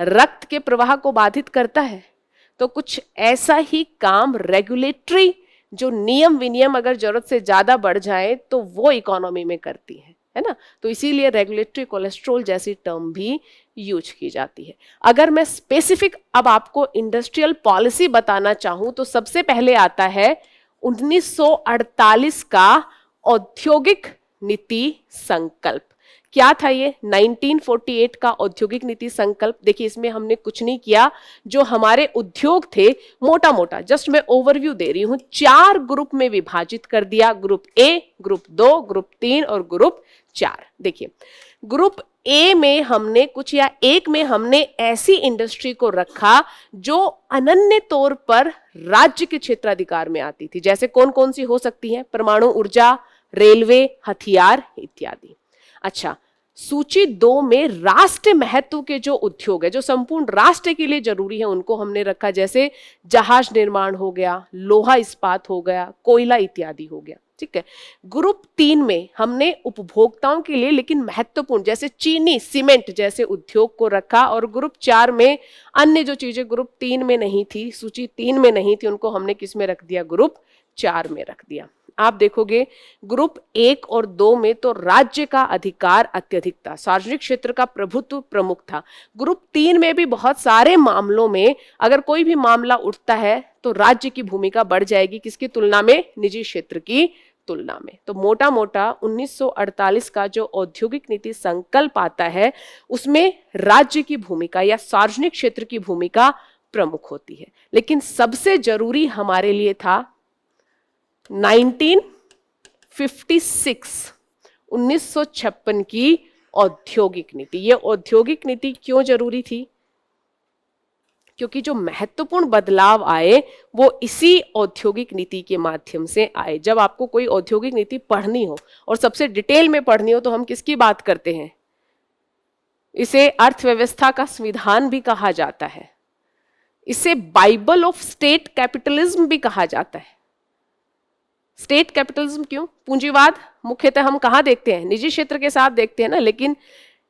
रक्त के प्रवाह को बाधित करता है। तो कुछ ऐसा ही काम रेगुलेटरी जो नियम विनियम अगर जरूरत से ज्यादा बढ़ जाए तो वो इकोनॉमी में करती है ना। तो इसीलिए रेगुलेटरी कोलेस्ट्रॉल जैसी टर्म भी यूज की जाती है। अगर मैं स्पेसिफिक अब आपको इंडस्ट्रियल पॉलिसी बताना चाहूं तो सबसे पहले आता है 1948 का औद्योगिक नीति संकल्प। क्या था ये? 1948 का औद्योगिक नीति संकल्प। देखिए, इसमें हमने कुछ नहीं किया, जो हमारे उद्योग थे मोटा मोटा जस्ट मैं ओवरव्यू दे रही हूं, 4 ग्रुप में विभाजित कर दिया। ग्रुप ए, ग्रुप 2, ग्रुप 3 और ग्रुप 4। देखिए, ग्रुप ए में हमने कुछ या एक में हमने ऐसी इंडस्ट्री को रखा जो अनन्य तौर पर राज्य के क्षेत्राधिकार में आती थी। जैसे कौन कौन सी हो सकती है? परमाणु ऊर्जा, रेलवे, हथियार इत्यादि। अच्छा, सूची 2 में राष्ट्र महत्व के जो उद्योग है, जो संपूर्ण राष्ट्र के लिए जरूरी है, उनको हमने रखा, जैसे जहाज निर्माण हो गया, लोहा इस्पात हो गया, कोयला इत्यादि हो गया। ठीक है। ग्रुप 3 में हमने उपभोक्ताओं के लिए लेकिन महत्वपूर्ण, जैसे चीनी, सीमेंट जैसे उद्योग को रखा। और ग्रुप 4 में अन्य जो चीजें ग्रुप 3 में नहीं थी, सूची 3 में नहीं थी, उनको हमने किस में रख दिया? ग्रुप 4 में रख दिया। आप देखोगे ग्रुप 1 और 2 में तो राज्य का अधिकार अत्यधिक था, सार्वजनिक क्षेत्र का प्रभुत्व प्रमुख था। ग्रुप 3 में भी बहुत सारे मामलों में अगर कोई भी मामला उठता है तो राज्य की भूमिका बढ़ जाएगी, किसकी तुलना में? निजी क्षेत्र की तुलना में। तो मोटा मोटा 1948 का जो औद्योगिक नीति संकल्प आता है उसमें राज्य की भूमिका या सार्वजनिक क्षेत्र की भूमिका प्रमुख होती है। लेकिन सबसे जरूरी हमारे लिए था 1956 की औद्योगिक नीति। ये औद्योगिक नीति क्यों जरूरी थी? क्योंकि जो महत्वपूर्ण बदलाव आए वो इसी औद्योगिक नीति के माध्यम से आए। जब आपको कोई औद्योगिक नीति पढ़नी हो और सबसे डिटेल में पढ़नी हो तो हम किसकी बात करते हैं? इसे अर्थव्यवस्था का संविधान भी कहा जाता है, इसे बाइबल ऑफ स्टेट कैपिटलिज्म भी कहा जाता है। स्टेट कैपिटलिज्म क्यों? पूंजीवाद मुख्यतः हम कहाँ देखते हैं? निजी क्षेत्र के साथ देखते हैं ना। लेकिन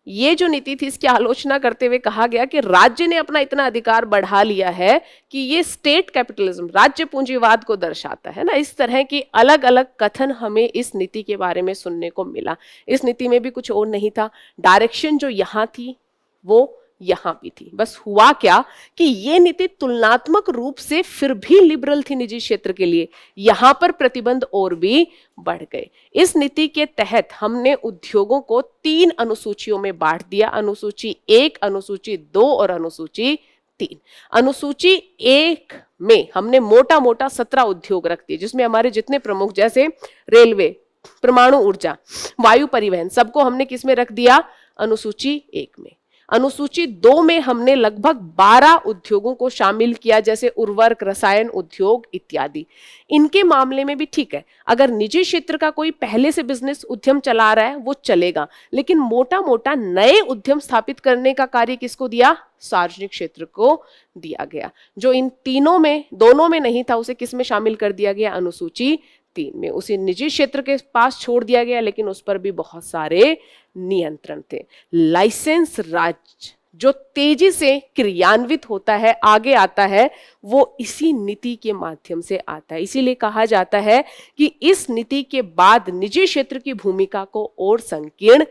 ये जो नीति थी इसकी आलोचना करते हुए कहा गया कि राज्य ने अपना इतना अधिकार बढ़ा लिया है कि ये स्टेट कैपिटलिज्म, राज्य पूंजीवाद को दर्शाता है ना। इस तरह की अलग अलग कथन हमें इस नीति के बारे में सुनने को मिला। इस नीति में भी कुछ और नहीं था, डायरेक्शन जो यहाँ थी वो यहां भी थी। बस हुआ क्या कि ये नीति तुलनात्मक रूप से फिर भी लिबरल थी निजी क्षेत्र के लिए, यहां पर प्रतिबंध और भी बढ़ गए। इस नीति के तहत हमने उद्योगों को 3 अनुसूचियों में बांट दिया, अनुसूची 1, अनुसूची 2 और अनुसूची 3। अनुसूची 1 में हमने मोटा मोटा 17 उद्योग रख दिए, जिसमें हमारे जितने प्रमुख, जैसे रेलवे, परमाणु ऊर्जा, वायु परिवहन, सबको हमने किस में रख दिया? अनुसूची 1 में। अनुसूची 2 में हमने लगभग 12 उद्योगों को शामिल किया, जैसे उर्वरक, रसायन उद्योग इत्यादि। इनके मामले में भी ठीक है, अगर निजी क्षेत्र का कोई पहले से बिजनेस उद्यम चला रहा है वो चलेगा, लेकिन मोटा मोटा नए उद्यम स्थापित करने का कार्य किसको दिया? सार्वजनिक क्षेत्र को दिया गया। जो इन तीनों में, दोनों में नहीं था, उसे किस में शामिल कर दिया गया? अनुसूची 3 में। उसे निजी क्षेत्र के पास छोड़ दिया गया, लेकिन उस पर भी बहुत सारे नियंत्रण थे। लाइसेंस राज जो तेजी से क्रियान्वित होता है, आगे आता है, वो इसी नीति के माध्यम से आता है। इसीलिए कहा जाता है कि इस नीति के बाद निजी क्षेत्र की भूमिका को और संकीर्ण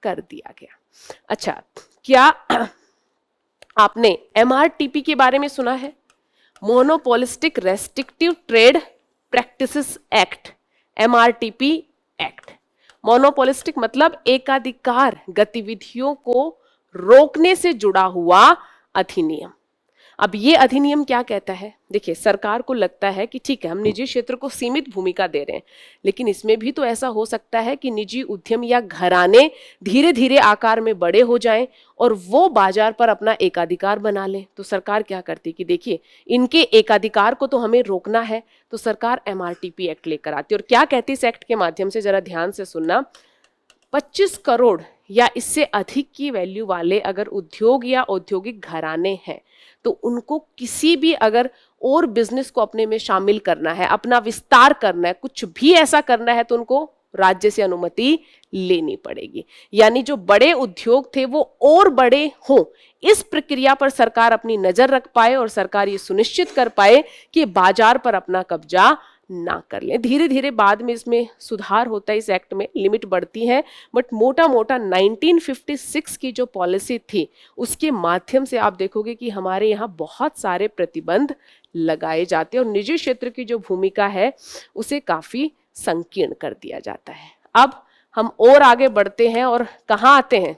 कर दिया गया। अच्छा, क्या आपने MRTP के बारे में सुना है? Monopolistic restrictive trade practices act, MRTP act. Monopolistic मतलब एकाधिकार गतिविधियों को रोकने से जुड़ा हुआ अधिनियम। अब ये अधिनियम क्या कहता है? देखिए, सरकार को लगता है कि ठीक है, हम निजी क्षेत्र को सीमित भूमिका दे रहे हैं, लेकिन इसमें भी तो ऐसा हो सकता है कि निजी उद्यम या घराने धीरे धीरे आकार में बड़े हो जाएं और वो बाजार पर अपना एकाधिकार बना लें। तो सरकार क्या करती कि देखिए, इनके एकाधिकार को तो हमें रोकना है, तो सरकार MRTP एक्ट लेकर आती है। और क्या कहती है इस एक्ट के माध्यम से, जरा ध्यान से सुनना। 25 करोड़ या इससे अधिक की वैल्यू वाले अगर उद्योग या औद्योगिक घराने हैं तो उनको किसी भी अगर और बिजनेस को अपने में शामिल करना है, अपना विस्तार करना है, कुछ भी ऐसा करना है, तो उनको राज्य से अनुमति लेनी पड़ेगी। यानी जो बड़े उद्योग थे वो और बड़े हों, इस प्रक्रिया पर सरकार अपनी नजर रख पाए और सरकार ये सुनिश्चित कर पाए कि बाजार पर अपना कब्जा ना कर ले। धीरे धीरे बाद में इसमें सुधार होता है, इस एक्ट में लिमिट बढ़ती है, बट मोटा मोटा 1956 की जो पॉलिसी थी उसके माध्यम से आप देखोगे कि हमारे यहाँ बहुत सारे प्रतिबंध लगाए जाते हैं और निजी क्षेत्र की जो भूमिका है उसे काफी संकीर्ण कर दिया जाता है। अब हम और आगे बढ़ते हैं और कहाँ आते हैं?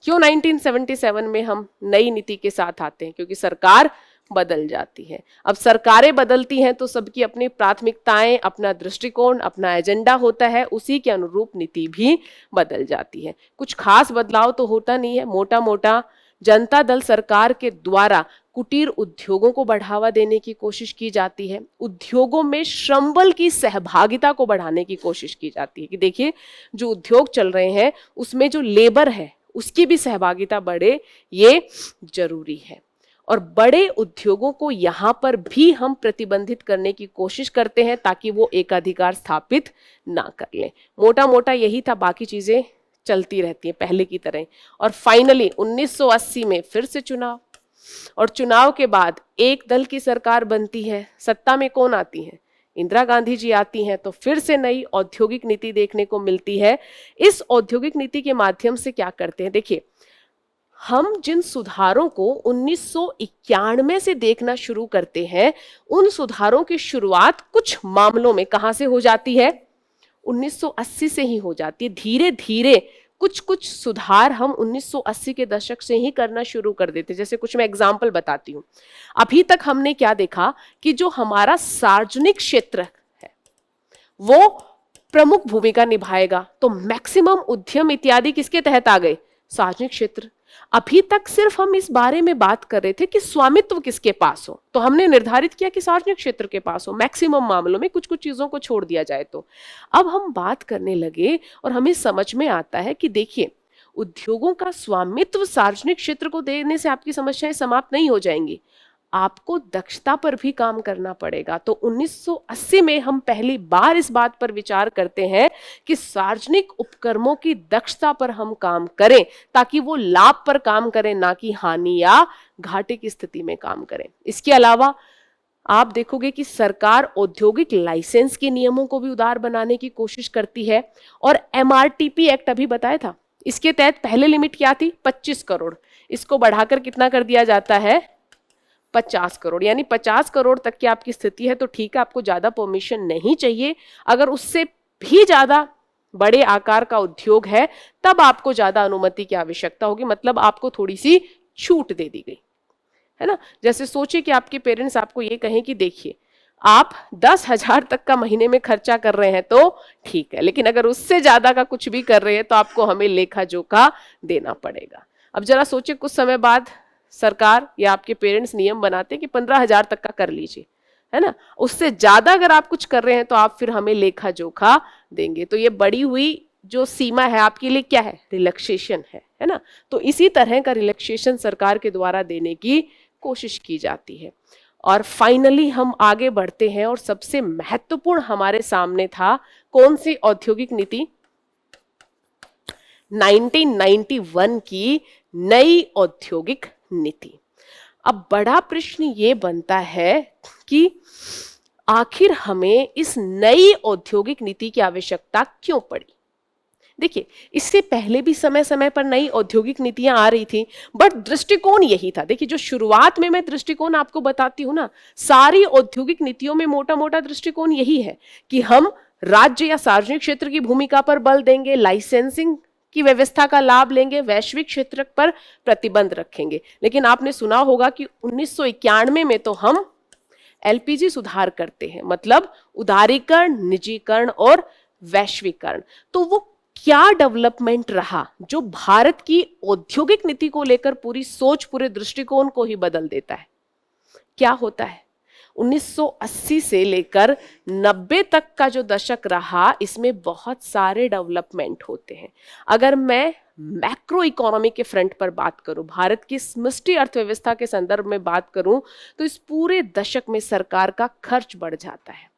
क्यों 1977 में हम नई नीति के साथ आते हैं? क्योंकि सरकार बदल जाती है। अब सरकारें बदलती हैं तो सबकी अपनी प्राथमिकताएं, अपना दृष्टिकोण, अपना एजेंडा होता है, उसी के अनुरूप नीति भी बदल जाती है। कुछ खास बदलाव तो होता नहीं है, मोटा मोटा जनता दल सरकार के द्वारा कुटीर उद्योगों को बढ़ावा देने की कोशिश की जाती है। उद्योगों में श्रम बल की सहभागिता को बढ़ाने की कोशिश की जाती है कि देखिए जो उद्योग चल रहे हैं उसमें जो लेबर है उसकी भी सहभागिता बढ़े, ये जरूरी है। और बड़े उद्योगों को यहाँ पर भी हम प्रतिबंधित करने की कोशिश करते हैं ताकि वो एकाधिकार स्थापित ना कर लें। मोटा मोटा यही था, बाकी चीजें चलती रहती हैं पहले की तरह। और फाइनली 1980 में फिर से चुनाव, और चुनाव के बाद एक दल की सरकार बनती है। सत्ता में कौन आती है? इंदिरा गांधी जी आती हैं। तो फिर से नई औद्योगिक नीति देखने को मिलती है। इस औद्योगिक नीति के माध्यम से क्या करते हैं, देखिए हम जिन सुधारों को 1991 से देखना शुरू करते हैं, उन सुधारों की शुरुआत कुछ मामलों में कहां से हो जाती है? 1980 से ही हो जाती है। धीरे धीरे कुछ कुछ सुधार हम 1980 के दशक से ही करना शुरू कर देते। जैसे कुछ मैं एग्जाम्पल बताती हूँ। अभी तक हमने क्या देखा कि जो हमारा सार्वजनिक क्षेत्र है वो प्रमुख भूमिका निभाएगा। तो मैक्सिमम उद्यम इत्यादि किसके तहत आ गए? सार्वजनिक क्षेत्र। अभी तक सिर्फ हम इस बारे में बात कर रहे थे कि स्वामित्व किसके पास हो, तो हमने निर्धारित किया कि सार्वजनिक क्षेत्र के पास हो। मैक्सिमम मामलों में कुछ कुछ चीजों को छोड़ दिया जाए। तो अब हम बात करने लगे और हमें समझ में आता है कि देखिए उद्योगों का स्वामित्व सार्वजनिक क्षेत्र को देने से आपकी समस्याएं समाप्त नहीं हो जाएंगी, आपको दक्षता पर भी काम करना पड़ेगा। तो 1980 में हम पहली बार इस बात पर विचार करते हैं कि सार्वजनिक उपक्रमों की दक्षता पर हम काम करें ताकि वो लाभ पर काम करें, ना कि हानि या घाटे की स्थिति में काम करें। इसके अलावा आप देखोगे कि सरकार औद्योगिक लाइसेंस के नियमों को भी उदार बनाने की कोशिश करती है। और MRTP एक्ट अभी बताया था, इसके तहत पहले लिमिट क्या थी? 25 करोड़। इसको बढ़ाकर कितना कर दिया जाता है? 50 करोड़। यानी 50 करोड़ तक की आपकी स्थिति है तो ठीक है, आपको ज्यादा परमिशन नहीं चाहिए। अगर उससे भी ज्यादा बड़े आकार का उद्योग है तब आपको ज्यादा अनुमति की आवश्यकता होगी, मतलब आपको थोड़ी सी छूट दे दी गई है ना। जैसे सोचिए कि आपके पेरेंट्स आपको ये कहें कि देखिए आप 10,000 तक का महीने में खर्चा कर रहे हैं तो ठीक है, लेकिन अगर उससे ज्यादा का कुछ भी कर रहे हैं तो आपको हमें लेखा जोखा देना पड़ेगा। अब जरा सोचिए कुछ समय बाद सरकार या आपके पेरेंट्स नियम बनाते हैं कि 15,000 तक का कर लीजिए, है ना। उससे ज्यादा अगर आप कुछ कर रहे हैं तो आप फिर हमें लेखा जोखा देंगे। तो ये बढ़ी हुई जो सीमा है आपके लिए क्या है? रिलैक्सेशन है ना। तो इसी तरह का रिलैक्सेशन सरकार के द्वारा देने की कोशिश की जाती है। और फाइनली हम आगे बढ़ते हैं और सबसे महत्वपूर्ण हमारे सामने था कौन सी औद्योगिक नीति? 1991 की नई औद्योगिक नीति। अब बड़ा प्रश्न ये बनता है कि आखिर हमें इस नई औद्योगिक नीति की आवश्यकता क्यों पड़ी? देखिए इससे पहले भी समय समय पर नई औद्योगिक नीतियां आ रही थी, बट दृष्टिकोण यही था। देखिए जो शुरुआत में मैं दृष्टिकोण आपको बताती हूँ ना, सारी औद्योगिक नीतियों में मोटा मोटा दृष्टिकोण यही है कि हम राज्य या सार्वजनिक क्षेत्र की भूमिका पर बल देंगे, लाइसेंसिंग की व्यवस्था का लाभ लेंगे, वैश्विक क्षेत्र पर प्रतिबंध रखेंगे। लेकिन आपने सुना होगा कि 1991 में तो हम LPG सुधार करते हैं, मतलब उदारीकरण, निजीकरण और वैश्वीकरण। तो वो क्या डेवलपमेंट रहा जो भारत की औद्योगिक नीति को लेकर पूरी सोच, पूरे दृष्टिकोण को ही बदल देता है? क्या होता है 1980 से लेकर 90 तक का जो दशक रहा, इसमें बहुत सारे डेवलपमेंट होते हैं। अगर मैं मैक्रो इकोनॉमी के फ्रंट पर बात करूं, भारत की समष्टि अर्थव्यवस्था के संदर्भ में बात करूं, तो इस पूरे दशक में सरकार का खर्च बढ़ जाता है।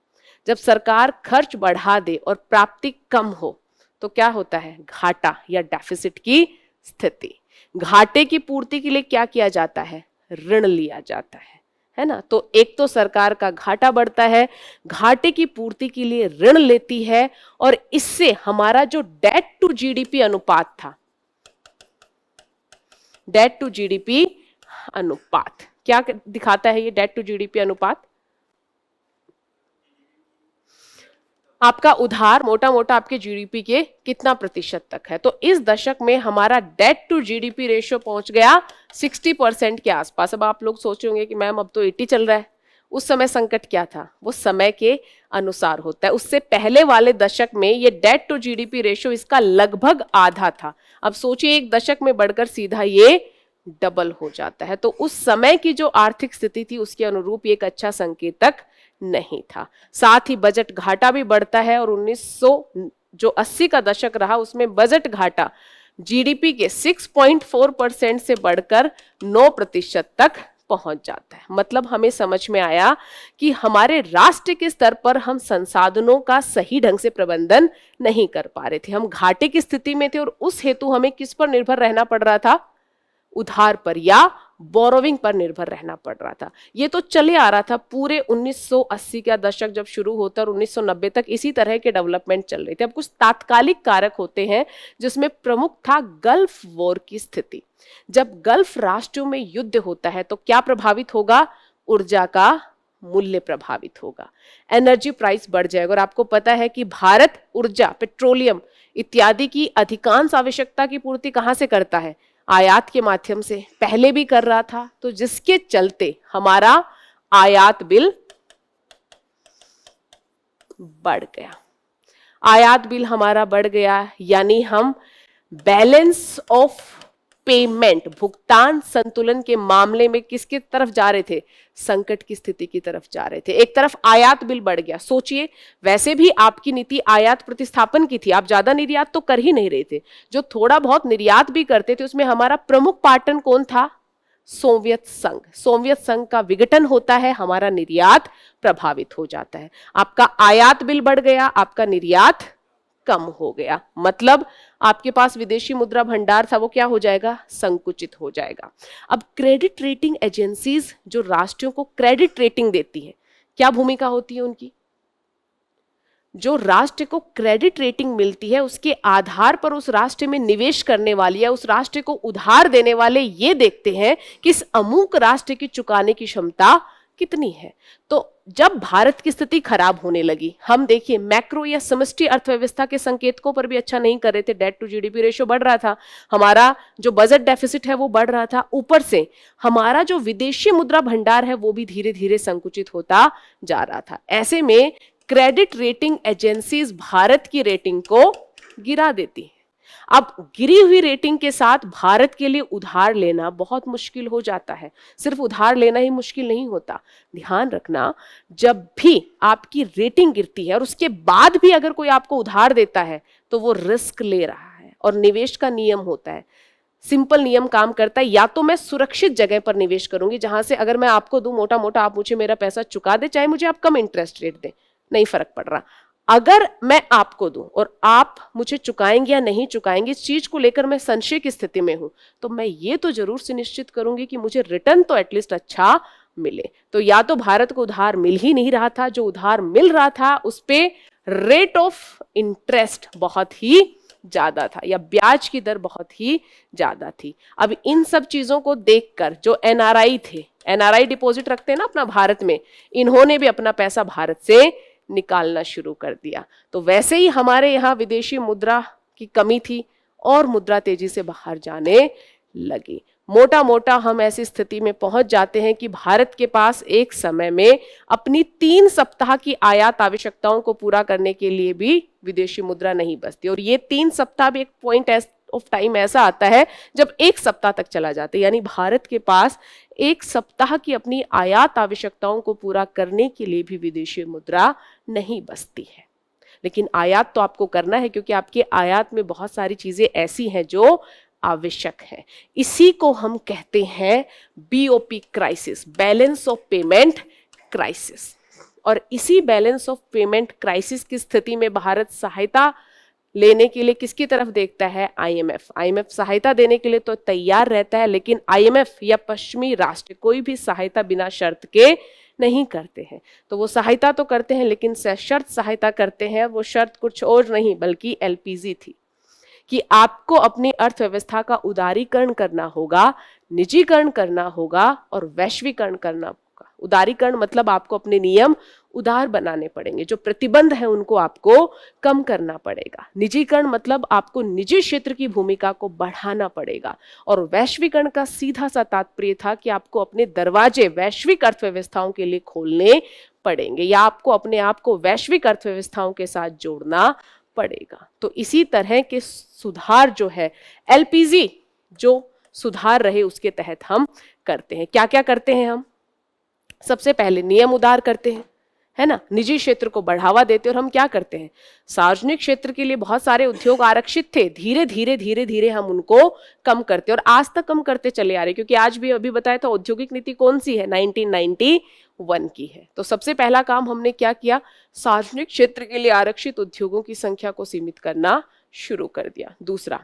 जब सरकार खर्च बढ़ा दे और प्राप्ति कम हो तो क्या होता है? घाटा या डेफिसिट की स्थिति। घाटे की पूर्ति के लिए क्या किया जाता है? ऋण लिया जाता है ना। तो एक तो सरकार का घाटा बढ़ता है, घाटे की पूर्ति के लिए ऋण लेती है, और इससे हमारा जो डेट टू GDP अनुपात था, डेट टू GDP अनुपात क्या दिखाता है? ये डेट टू GDP अनुपात आपका उधार मोटा मोटा आपके GDP के कितना प्रतिशत तक है। तो इस दशक में हमारा डेट टू GDP रेशियो पहुंच गया 60% के आसपास। अब आप लोग सोच होंगे कि मैम अब तो 80 चल रहा है। उस समय संकट क्या था? वो समय के अनुसार होता है। उससे पहले वाले दशक में ये डेट टू GDP रेशियो इसका लगभग आधा था। अब सोचिए एक दशक में बढ़कर सीधा ये डबल हो जाता है। तो उस समय की जो आर्थिक स्थिति थी उसके अनुरूप ये एक अच्छा संकेतक नहीं था। साथ ही बजट घाटा भी बढ़ता है और 1900 जो 80 का दशक रहा उसमें बजट घाटा जीडीपी के 6.4% से बढ़कर 9% तक पहुंच जाता है। मतलब हमें समझ में आया कि हमारे राष्ट्र के स्तर पर हम संसाधनों का सही ढंग से प्रबंधन नहीं कर पा रहे थे, हम घाटे की स्थिति में थे और उस हेतु हमें किस पर निर्भर रहना पड़ रहा था, उधार पर या बोरोविंग पर निर्भर रहना पड़ रहा था। ये तो चले आ रहा था पूरे 1980 का दशक जब शुरू होता और 1990 तक इसी तरह के डेवलपमेंट चल रहे थे। अब कुछ तात्कालिक कारक होते हैं जिसमें प्रमुख था गल्फ वॉर की स्थिति। जब गल्फ राष्ट्रों में युद्ध होता है तो क्या प्रभावित होगा, ऊर्जा का मूल्य प्रभावित होगा, एनर्जी प्राइस बढ़ जाएगा। और आपको पता है कि भारत ऊर्जा, पेट्रोलियम इत्यादि की अधिकांश आवश्यकता की पूर्ति कहां से करता है, आयात के माध्यम से, पहले भी कर रहा था। तो जिसके चलते हमारा आयात बिल बढ़ गया, आयात बिल हमारा बढ़ गया, यानी हम बैलेंस ऑफ पेमेंट, भुगतान संतुलन के मामले में किसकी तरफ जा रहे थे, संकट की स्थिति की तरफ जा रहे थे। एक तरफ आयात बिल बढ़ गया। सोचिए, वैसे भी आपकी नीति आयात प्रतिस्थापन की थी, आप ज्यादा निर्यात तो कर ही नहीं रहे थे, जो थोड़ा बहुत निर्यात भी करते थे उसमें हमारा प्रमुख पार्टनर कौन था, सोवियत संघ। सोवियत संघ का विघटन होता है, हमारा निर्यात प्रभावित हो जाता है। आपका आयात बिल बढ़ गया, आपका निर्यात कम हो गया, मतलब आपके पास विदेशी मुद्रा भंडार था वो क्या हो जाएगा, संकुचित हो जाएगा। अब क्रेडिट रेटिंग एजेंसीज जो राष्ट्रों को क्रेडिट रेटिंग देती है, क्या भूमिका होती है उनकी, जो राष्ट्र को क्रेडिट रेटिंग मिलती है उसके आधार पर उस राष्ट्र में निवेश करने वाले या उस राष्ट्र को उधार देने वाले ये देखते हैं कि इस अमुक राष्ट्र की चुकाने की क्षमता कितनी है। तो जब भारत की स्थिति खराब होने लगी, हम देखिए मैक्रो या समष्टि अर्थव्यवस्था के संकेतकों पर भी अच्छा नहीं कर रहे थे, डेट टू जीडीपी रेशियो बढ़ रहा था, हमारा जो बजट डेफिसिट है वो बढ़ रहा था, ऊपर से हमारा जो विदेशी मुद्रा भंडार है वो भी धीरे धीरे संकुचित होता जा रहा था। ऐसे में क्रेडिट रेटिंग एजेंसीज भारत की रेटिंग को गिरा देती है। अब गिरी हुई रेटिंग के साथ भारत के लिए उधार लेना बहुत मुश्किल हो जाता है। सिर्फ उधार लेना ही मुश्किल नहीं होता, ध्यान रखना, जब भी आपकी रेटिंग गिरती है और उसके बाद भी अगर कोई आपको उधार देता है तो वो रिस्क ले रहा है। और निवेश का नियम होता है, सिंपल नियम काम करता है, या तो मैं सुरक्षित जगह पर निवेश करूंगी जहां से अगर मैं आपको दूं मोटा मोटा आप मुझे मेरा पैसा चुका दे, चाहे मुझे आप कम इंटरेस्ट रेट दें, नहीं फर्क पड़ रहा। अगर मैं आपको दूं और आप मुझे चुकाएंगे या नहीं चुकाएंगे इस चीज को लेकर मैं संशय की स्थिति में हूं, तो मैं ये तो जरूर सुनिश्चित करूंगी कि मुझे रिटर्न तो एटलीस्ट अच्छा मिले। तो या तो भारत को उधार मिल ही नहीं रहा था, जो उधार मिल रहा था उस पे रेट ऑफ इंटरेस्ट बहुत ही ज्यादा था या ब्याज की दर बहुत ही ज्यादा थी। अब इन सब चीजों को देखकर जो एनआरआई थे, एनआरआई डिपॉजिट रखते हैं ना अपना भारत में, इन्होंने भी अपना पैसा भारत से निकालना शुरू कर दिया। तो वैसे ही हमारे यहाँ विदेशी मुद्रा की कमी थी और मुद्रा तेजी से बाहर जाने लगी। मोटा मोटा हम ऐसी स्थिति में पहुंच जाते हैं कि भारत के पास एक समय में अपनी 3 सप्ताह की आयात आवश्यकताओं को पूरा करने के लिए भी विदेशी मुद्रा नहीं बचती। और ये 3 सप्ताह भी एक पॉइंट ऑफ टाइम ऐसा आता है जब 1 सप्ताह तक चला जाता है, यानी भारत के पास 1 सप्ताह की अपनी आयात आवश्यकताओं को पूरा करने के लिए भी विदेशी मुद्रा नहीं बचती है। लेकिन आयात तो आपको करना है क्योंकि आपके आयात में बहुत सारी चीजें ऐसी हैं जो आवश्यक है। इसी को हम कहते हैं BOP crisis, balance of payment crisis. और इसी बैलेंस ऑफ पेमेंट क्राइसिस की स्थिति में भारत सहायता लेने के लिए किसकी तरफ देखता है, आईएमएफ। आईएमएफ सहायता देने के लिए तो तैयार रहता है, लेकिन आईएमएफ या पश्चिमी राष्ट्र कोई भी सहायता बिना शर्त के नहीं करते हैं। तो वो सहायता तो करते हैं लेकिन सशर्त सहायता करते हैं। वो शर्त कुछ और नहीं बल्कि एलपीजी थी कि आपको अपनी अर्थव्यवस्था का उदारीकरण करना होगा, निजीकरण करना होगा और वैश्वीकरण करना होगा। उदारीकरण मतलब आपको अपने नियम उदार बनाने पड़ेंगे, जो प्रतिबंध है उनको आपको कम करना पड़ेगा। निजीकरण मतलब आपको निजी क्षेत्र की भूमिका को बढ़ाना पड़ेगा। और वैश्वीकरण का सीधा सा तात्पर्य था कि आपको अपने दरवाजे वैश्विक अर्थव्यवस्थाओं के लिए खोलने पड़ेंगे या आपको अपने आप को वैश्विक अर्थव्यवस्थाओं के साथ जोड़ना पड़ेगा। तो इसी तरह के सुधार जो है, एलपीजी जो सुधार रहे उसके तहत हम करते हैं। क्या क्या करते हैं हम? सबसे पहले नियम उदार करते हैं, है ना, निजी क्षेत्र को बढ़ावा देते हैं। और हम क्या करते हैं, सार्वजनिक क्षेत्र के लिए बहुत सारे उद्योग आरक्षित थे, धीरे धीरे धीरे धीरे हम उनको कम करते हैं और आज तक कम करते चले आ रहे हैं। क्योंकि आज भी अभी बताया था औद्योगिक नीति कौन सी है, 1991 की है। तो सबसे पहला काम हमने क्या किया, सार्वजनिक क्षेत्र के लिए आरक्षित उद्योगों की संख्या को सीमित करना शुरू कर दिया। दूसरा,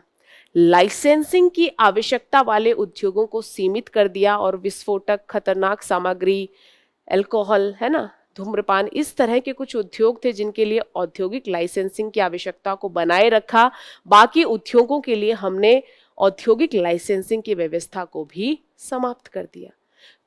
लाइसेंसिंग की आवश्यकता वाले उद्योगों को सीमित कर दिया और विस्फोटक, खतरनाक सामग्री, अल्कोहल, है ना, धूम्रपान, इस तरह के कुछ उद्योग थे जिनके लिए औद्योगिक लाइसेंसिंग की आवश्यकता को बनाए रखा। बाकी उद्योगों के लिए हमने औद्योगिक लाइसेंसिंग की व्यवस्था को भी समाप्त कर दिया।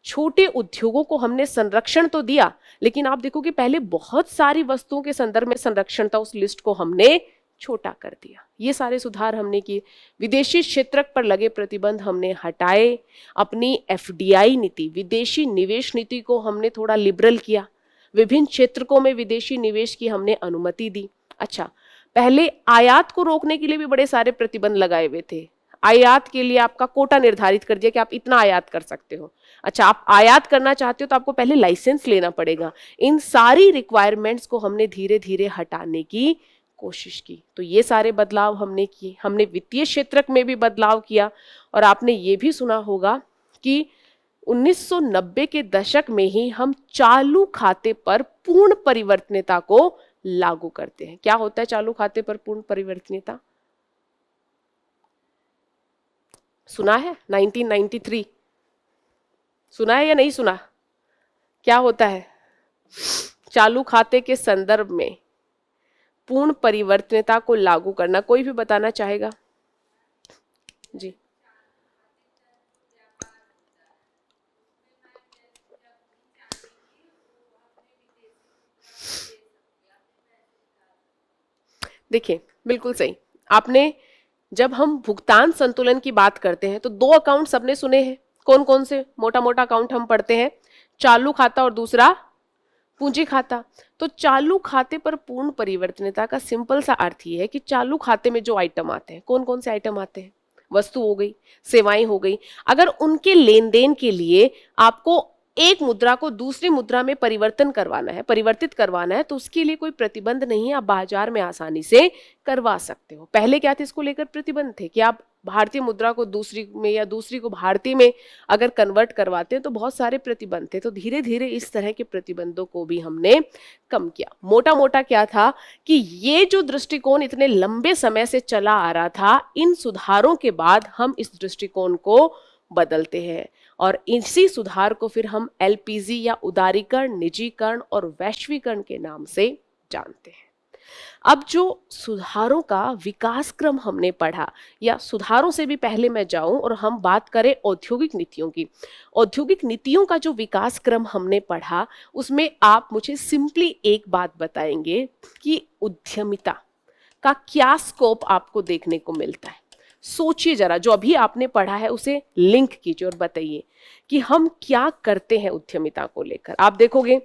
छोटे उद्योगों को हमने संरक्षण तो दिया, लेकिन आप देखो कि पहले बहुत सारी वस्तुओं के संदर्भ में संरक्षण था, उस लिस्ट को हमने छोटा कर दिया। ये सारे सुधार हमने किए। विदेशी क्षेत्र पर लगे प्रतिबंध हमने हटाए। अपनी एफडीआई नीति, विदेशी निवेश नीति को हमने थोड़ा लिबरल किया। विभिन्न क्षेत्रों में विदेशी निवेश की हमने अनुमति दी। अच्छा, पहले आयात को रोकने के लिए भी बड़े सारे प्रतिबंध लगाए हुए थे। आयात के लिए आपका कोटा निर्धारित कर दिया कि आप इतना आयात कर सकते हो। अच्छा, आप आयात करना चाहते हो तो आपको पहले लाइसेंस लेना पड़ेगा। इन सारी रिक्वायरमेंट्स को हमने धीरे धीरे हटाने की कोशिश की। तो ये सारे बदलाव हमने किए। हमने वित्तीय क्षेत्र में भी बदलाव किया। और आपने ये भी सुना होगा कि 1990 के दशक में ही हम चालू खाते पर पूर्ण परिवर्तनीयता को लागू करते हैं। क्या होता है चालू खाते पर पूर्ण परिवर्तनीयता? सुना है? 1993 सुना है या नहीं सुना? क्या होता है चालू खाते के संदर्भ में पूर्ण परिवर्तनीयता को लागू करना? कोई भी बताना चाहेगा? जी, देखिए, बिल्कुल सही आपने। जब हम भुगतान संतुलन की बात करते हैं तो दो अकाउंट सबने सुने हैं। कौन कौन से मोटा मोटा अकाउंट हम पढ़ते हैं? चालू खाता और दूसरा पूंजी खाता। तो चालू खाते पर पूर्ण परिवर्तनीयता का सिंपल सा अर्थ ये है कि चालू खाते में जो आइटम आते हैं, कौन कौन से आइटम आते हैं? वस्तु हो गई, सेवाएं हो गई। अगर उनके लेन देन के लिए आपको एक मुद्रा को दूसरी मुद्रा में परिवर्तित करवाना है, तो उसके लिए कोई प्रतिबंध नहीं है, आप बाजार में आसानी से करवा सकते हो। पहले क्या थे, इसको लेकर प्रतिबंध थे कि आप भारतीय मुद्रा को दूसरी में या दूसरी को भारतीय में अगर कन्वर्ट करवाते हैं तो बहुत सारे प्रतिबंध थे। तो धीरे धीरे इस तरह के प्रतिबंधों को भी हमने कम किया। मोटा मोटा क्या था कि ये जो दृष्टिकोण इतने लंबे समय से चला आ रहा था, इन सुधारों के बाद हम इस दृष्टिकोण को बदलते हैं और इसी सुधार को फिर हम एलपीजी या उदारीकरण, निजीकरण और वैश्वीकरण के नाम से जानते हैं। अब जो सुधारों का विकास क्रम हमने पढ़ा, या सुधारों से भी पहले मैं जाऊं और हम बात करें औद्योगिक नीतियों की। औद्योगिक नीतियों का जो विकास क्रम हमने पढ़ा, उसमें आप मुझे सिंपली एक बात बताएंगे कि उद्यमिता का क्या स्कोप आपको देखने को मिलता है। सोचिए जरा, जो अभी आपने पढ़ा है उसे लिंक कीजिए और बताइए कि हम क्या करते हैं उद्यमिता को लेकर। आप देखोगे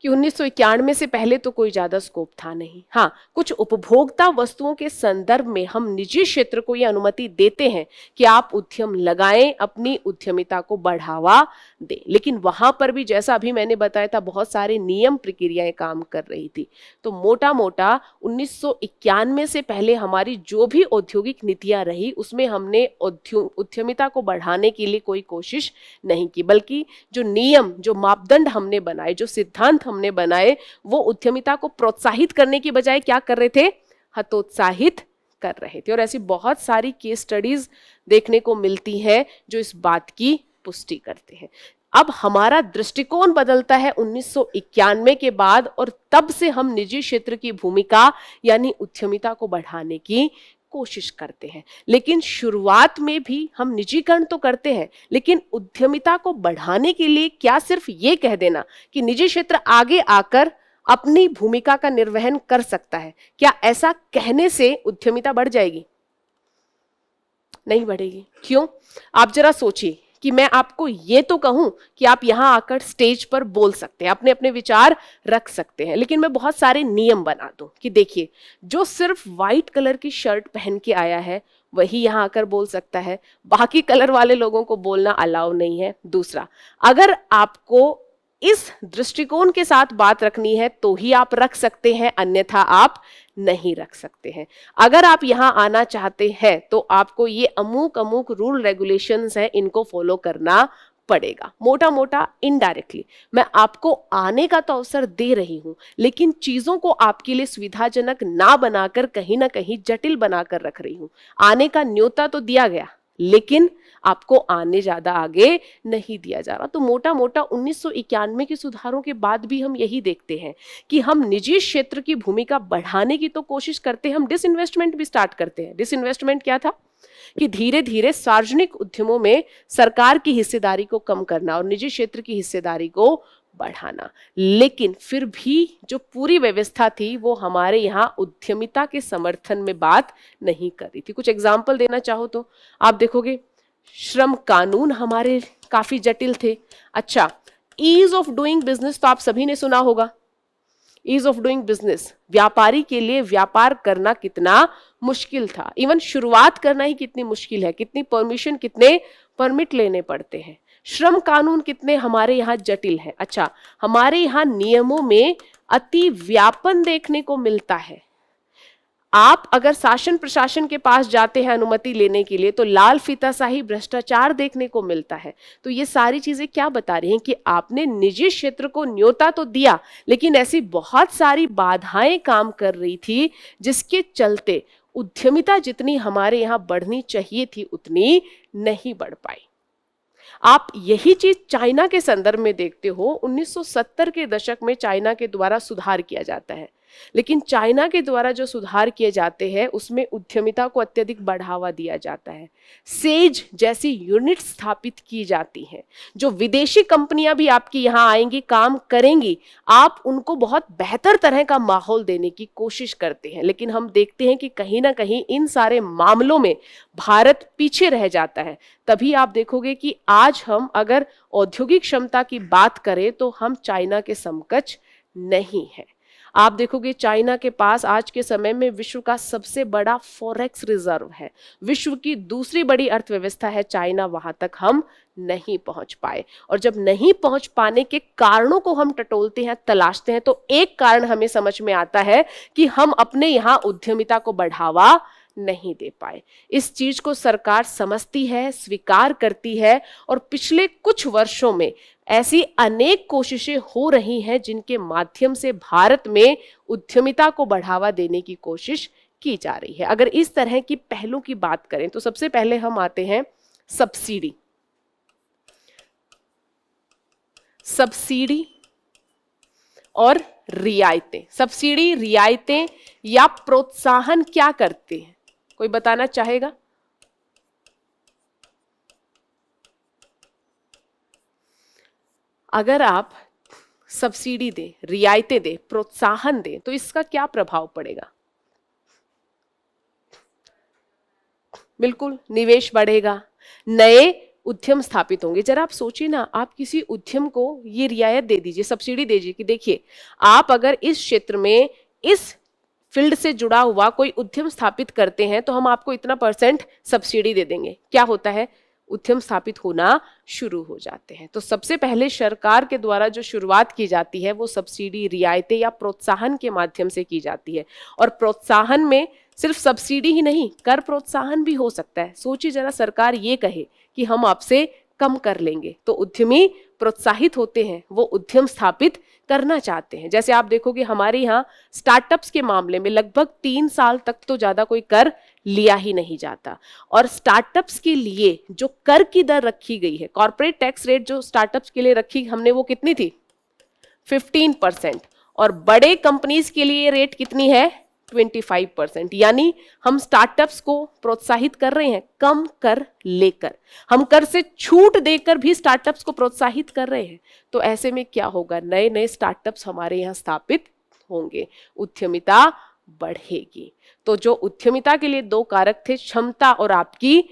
कि 1991 से पहले तो कोई ज्यादा स्कोप था नहीं। हाँ, कुछ उपभोक्ता वस्तुओं के संदर्भ में हम निजी क्षेत्र को यह अनुमति देते हैं कि आप उद्यम लगाएं, अपनी उद्यमिता को बढ़ावा दें। लेकिन वहां पर भी जैसा अभी मैंने बताया था, बहुत सारे नियम प्रक्रियाएं काम कर रही थी। तो मोटा मोटा 1991 से पहले हमारी जो भी औद्योगिक नीतियां रही, उसमें हमने उद्यमिता को बढ़ाने के लिए कोई कोशिश नहीं की, बल्कि जो नियम, जो मापदंड हमने बनाए, जो सिद्धांत हमने बनाए, वो उद्यमिता को प्रोत्साहित करने की बजाय क्या कर रहे थे, हतोत्साहित कर रहे थे। और ऐसी बहुत सारी केस स्टडीज देखने को मिलती हैं जो इस बात की पुष्टि करते हैं। अब हमारा दृष्टिकोण बदलता है 1991 के बाद, और तब से हम निजी क्षेत्र की भूमिका यानी उद्यमिता को बढ़ाने की कोशिश करते हैं। लेकिन शुरुआत में भी हम निजीकरण तो करते हैं, लेकिन उद्यमिता को बढ़ाने के लिए क्या सिर्फ ये कह देना कि निजी क्षेत्र आगे आकर अपनी भूमिका का निर्वहन कर सकता है, क्या ऐसा कहने से उद्यमिता बढ़ जाएगी? नहीं बढ़ेगी। क्यों? आप जरा सोचिए कि मैं आपको ये तो कहूं कि आप यहां आकर स्टेज पर बोल सकते हैं, अपने अपने विचार रख सकते हैं, लेकिन मैं बहुत सारे नियम बना दूं कि देखिए जो सिर्फ व्हाइट कलर की शर्ट पहन के आया है वही यहां आकर बोल सकता है, बाकी कलर वाले लोगों को बोलना अलाउ नहीं है। दूसरा, अगर आपको इस दृष्टिकोण के साथ बात रखनी है तो ही आप रख सकते हैं, अन्यथा आप नहीं रख सकते हैं। अगर आप यहां आना चाहते हैं तो आपको ये अमुक अमुक रूल रेगुलेशंस है, इनको फॉलो करना पड़ेगा। मोटा मोटा इनडायरेक्टली मैं आपको आने का तो अवसर दे रही हूं, लेकिन चीजों को आपके लिए सुविधाजनक ना बनाकर कहीं ना कहीं जटिल बनाकर रख रही हूं। आने का न्योता तो दिया गया, लेकिन आपको आने ज्यादा आगे नहीं दिया जा रहा। तो मोटा मोटा 1991 के सुधारों के बाद भी हम यही देखते हैं कि हम निजी क्षेत्र की भूमिका बढ़ाने की तो कोशिश करते हैं, हम डिसइन्वेस्टमेंट भी स्टार्ट करते हैं। डिसइन्वेस्टमेंट क्या था कि धीरे धीरे सार्वजनिक उद्यमों में सरकार की हिस्सेदारी को कम करना और निजी क्षेत्र की हिस्सेदारी को बढ़ाना। लेकिन फिर भी जो पूरी व्यवस्था थी वो हमारे यहाँ उद्यमिता के समर्थन में बात नहीं कर रही थी। कुछ एग्जाम्पल देना चाहो तो आप देखोगे श्रम कानून हमारे काफी जटिल थे। अच्छा, ईज ऑफ डूइंग बिजनेस तो आप सभी ने सुना होगा। ईज ऑफ डूइंग बिजनेस, व्यापारी के लिए व्यापार करना कितना मुश्किल था, इवन शुरुआत करना ही कितनी मुश्किल है, कितनी परमिशन, कितने परमिट लेने पड़ते हैं। श्रम कानून कितने हमारे यहाँ जटिल है। अच्छा, हमारे यहाँ नियमों में अति व्यापन देखने को मिलता है। आप अगर शासन प्रशासन के पास जाते हैं अनुमति लेने के लिए तो लाल फीताशाही भ्रष्टाचार देखने को मिलता है। तो ये सारी चीजें क्या बता रही हैं कि आपने निजी क्षेत्र को न्योता तो दिया, लेकिन ऐसी बहुत सारी बाधाएं काम कर रही थी जिसके चलते उद्यमिता जितनी हमारे यहाँ बढ़नी चाहिए थी उतनी नहीं बढ़ पाई। आप यही चीज चाइना के संदर्भ में देखते हो। 1970 के दशक में चाइना के द्वारा सुधार किया जाता है, लेकिन चाइना के द्वारा जो सुधार किए जाते हैं उसमें उद्यमिता को अत्यधिक बढ़ावा दिया जाता है। सेज जैसी यूनिट स्थापित की जाती हैं, जो विदेशी कंपनियां भी आपकी यहां आएंगी, काम करेंगी, आप उनको बहुत बेहतर तरह का माहौल देने की कोशिश करते हैं। लेकिन हम देखते हैं कि कहीं ना कहीं इन सारे मामलों में भारत पीछे रह जाता है। तभी आप देखोगे कि आज हम अगर औद्योगिक क्षमता की बात करें तो हम चाइना के समकक्ष नहीं है। आप देखोगे चाइना के पास आज के समय में विश्व का सबसे बड़ा फॉरेक्स रिजर्व है, विश्व की दूसरी बड़ी अर्थव्यवस्था है चाइना, वहां तक हम नहीं पहुंच पाए। और जब नहीं पहुंच पाने के कारणों को हम टटोलते हैं, तलाशते हैं, तो एक कारण हमें समझ में आता है कि हम अपने यहाँ उद्यमिता को बढ़ावा नहीं दे पाए। इस चीज को सरकार समझती है, स्वीकार करती है, और पिछले कुछ वर्षों में ऐसी अनेक कोशिशें हो रही हैं जिनके माध्यम से भारत में उद्यमिता को बढ़ावा देने की कोशिश की जा रही है। अगर इस तरह की पहलू की बात करें तो सबसे पहले हम आते हैं सब्सिडी। सब्सिडी और रियायतें। सब्सिडी, रियायतें या प्रोत्साहन क्या करते हैं, कोई बताना चाहेगा? अगर आप सब्सिडी दें, रियायतें दें, प्रोत्साहन दें तो इसका क्या प्रभाव पड़ेगा? बिल्कुल, निवेश बढ़ेगा, नए उद्यम स्थापित होंगे। जरा आप सोचिए ना, आप किसी उद्यम को ये रियायत दे दीजिए, सब्सिडी दीजिए कि देखिए आप अगर इस क्षेत्र में इस फील्ड से जुड़ा हुआ कोई उद्यम स्थापित करते हैं तो हम आपको इतना % सब्सिडी दे देंगे। क्या होता है? उद्यम स्थापित होना शुरू हो जाते हैं। तो सबसे पहले सरकार के द्वारा जो शुरुआत की जाती है वो सब्सिडी, रियायतें या प्रोत्साहन के माध्यम से की जाती है। और प्रोत्साहन में सिर्फ सब्सिडी ही नहीं, कर प्रोत्साहन भी हो सकता है। सोचिए जरा, सरकार ये कहे कि हम आपसे कम कर लेंगे तो उद्यमी प्रोत्साहित होते हैं, वो उद्यम स्थापित करना चाहते हैं। जैसे आप देखोगे हमारे यहाँ स्टार्टअप्स के मामले में लगभग 3 साल तक तो ज्यादा कोई कर लिया ही नहीं जाता। और स्टार्टअप्स के लिए जो कर की दर रखी गई है, कॉर्पोरेट टैक्स रेट जो स्टार्टअप्स के लिए रखी हमने, वो कितनी थी? 15%। और बड़े कंपनीज के लिए रेट कितनी है? 25%। यानी हम स्टार्टअप्स को प्रोत्साहित कर रहे हैं कम कर लेकर, हम कर से छूट देकर भी स्टार्टअप्स को प्रोत्साहित कर रहे हैं। तो ऐसे में क्या होगा? नए नए स्टार्टअप्स हमारे यहाँ स्थापित होंगे, उद्यमिता बढ़ेगी। तो जो उद्यमिता के लिए 2 कारक थे, क्षमता और आपकी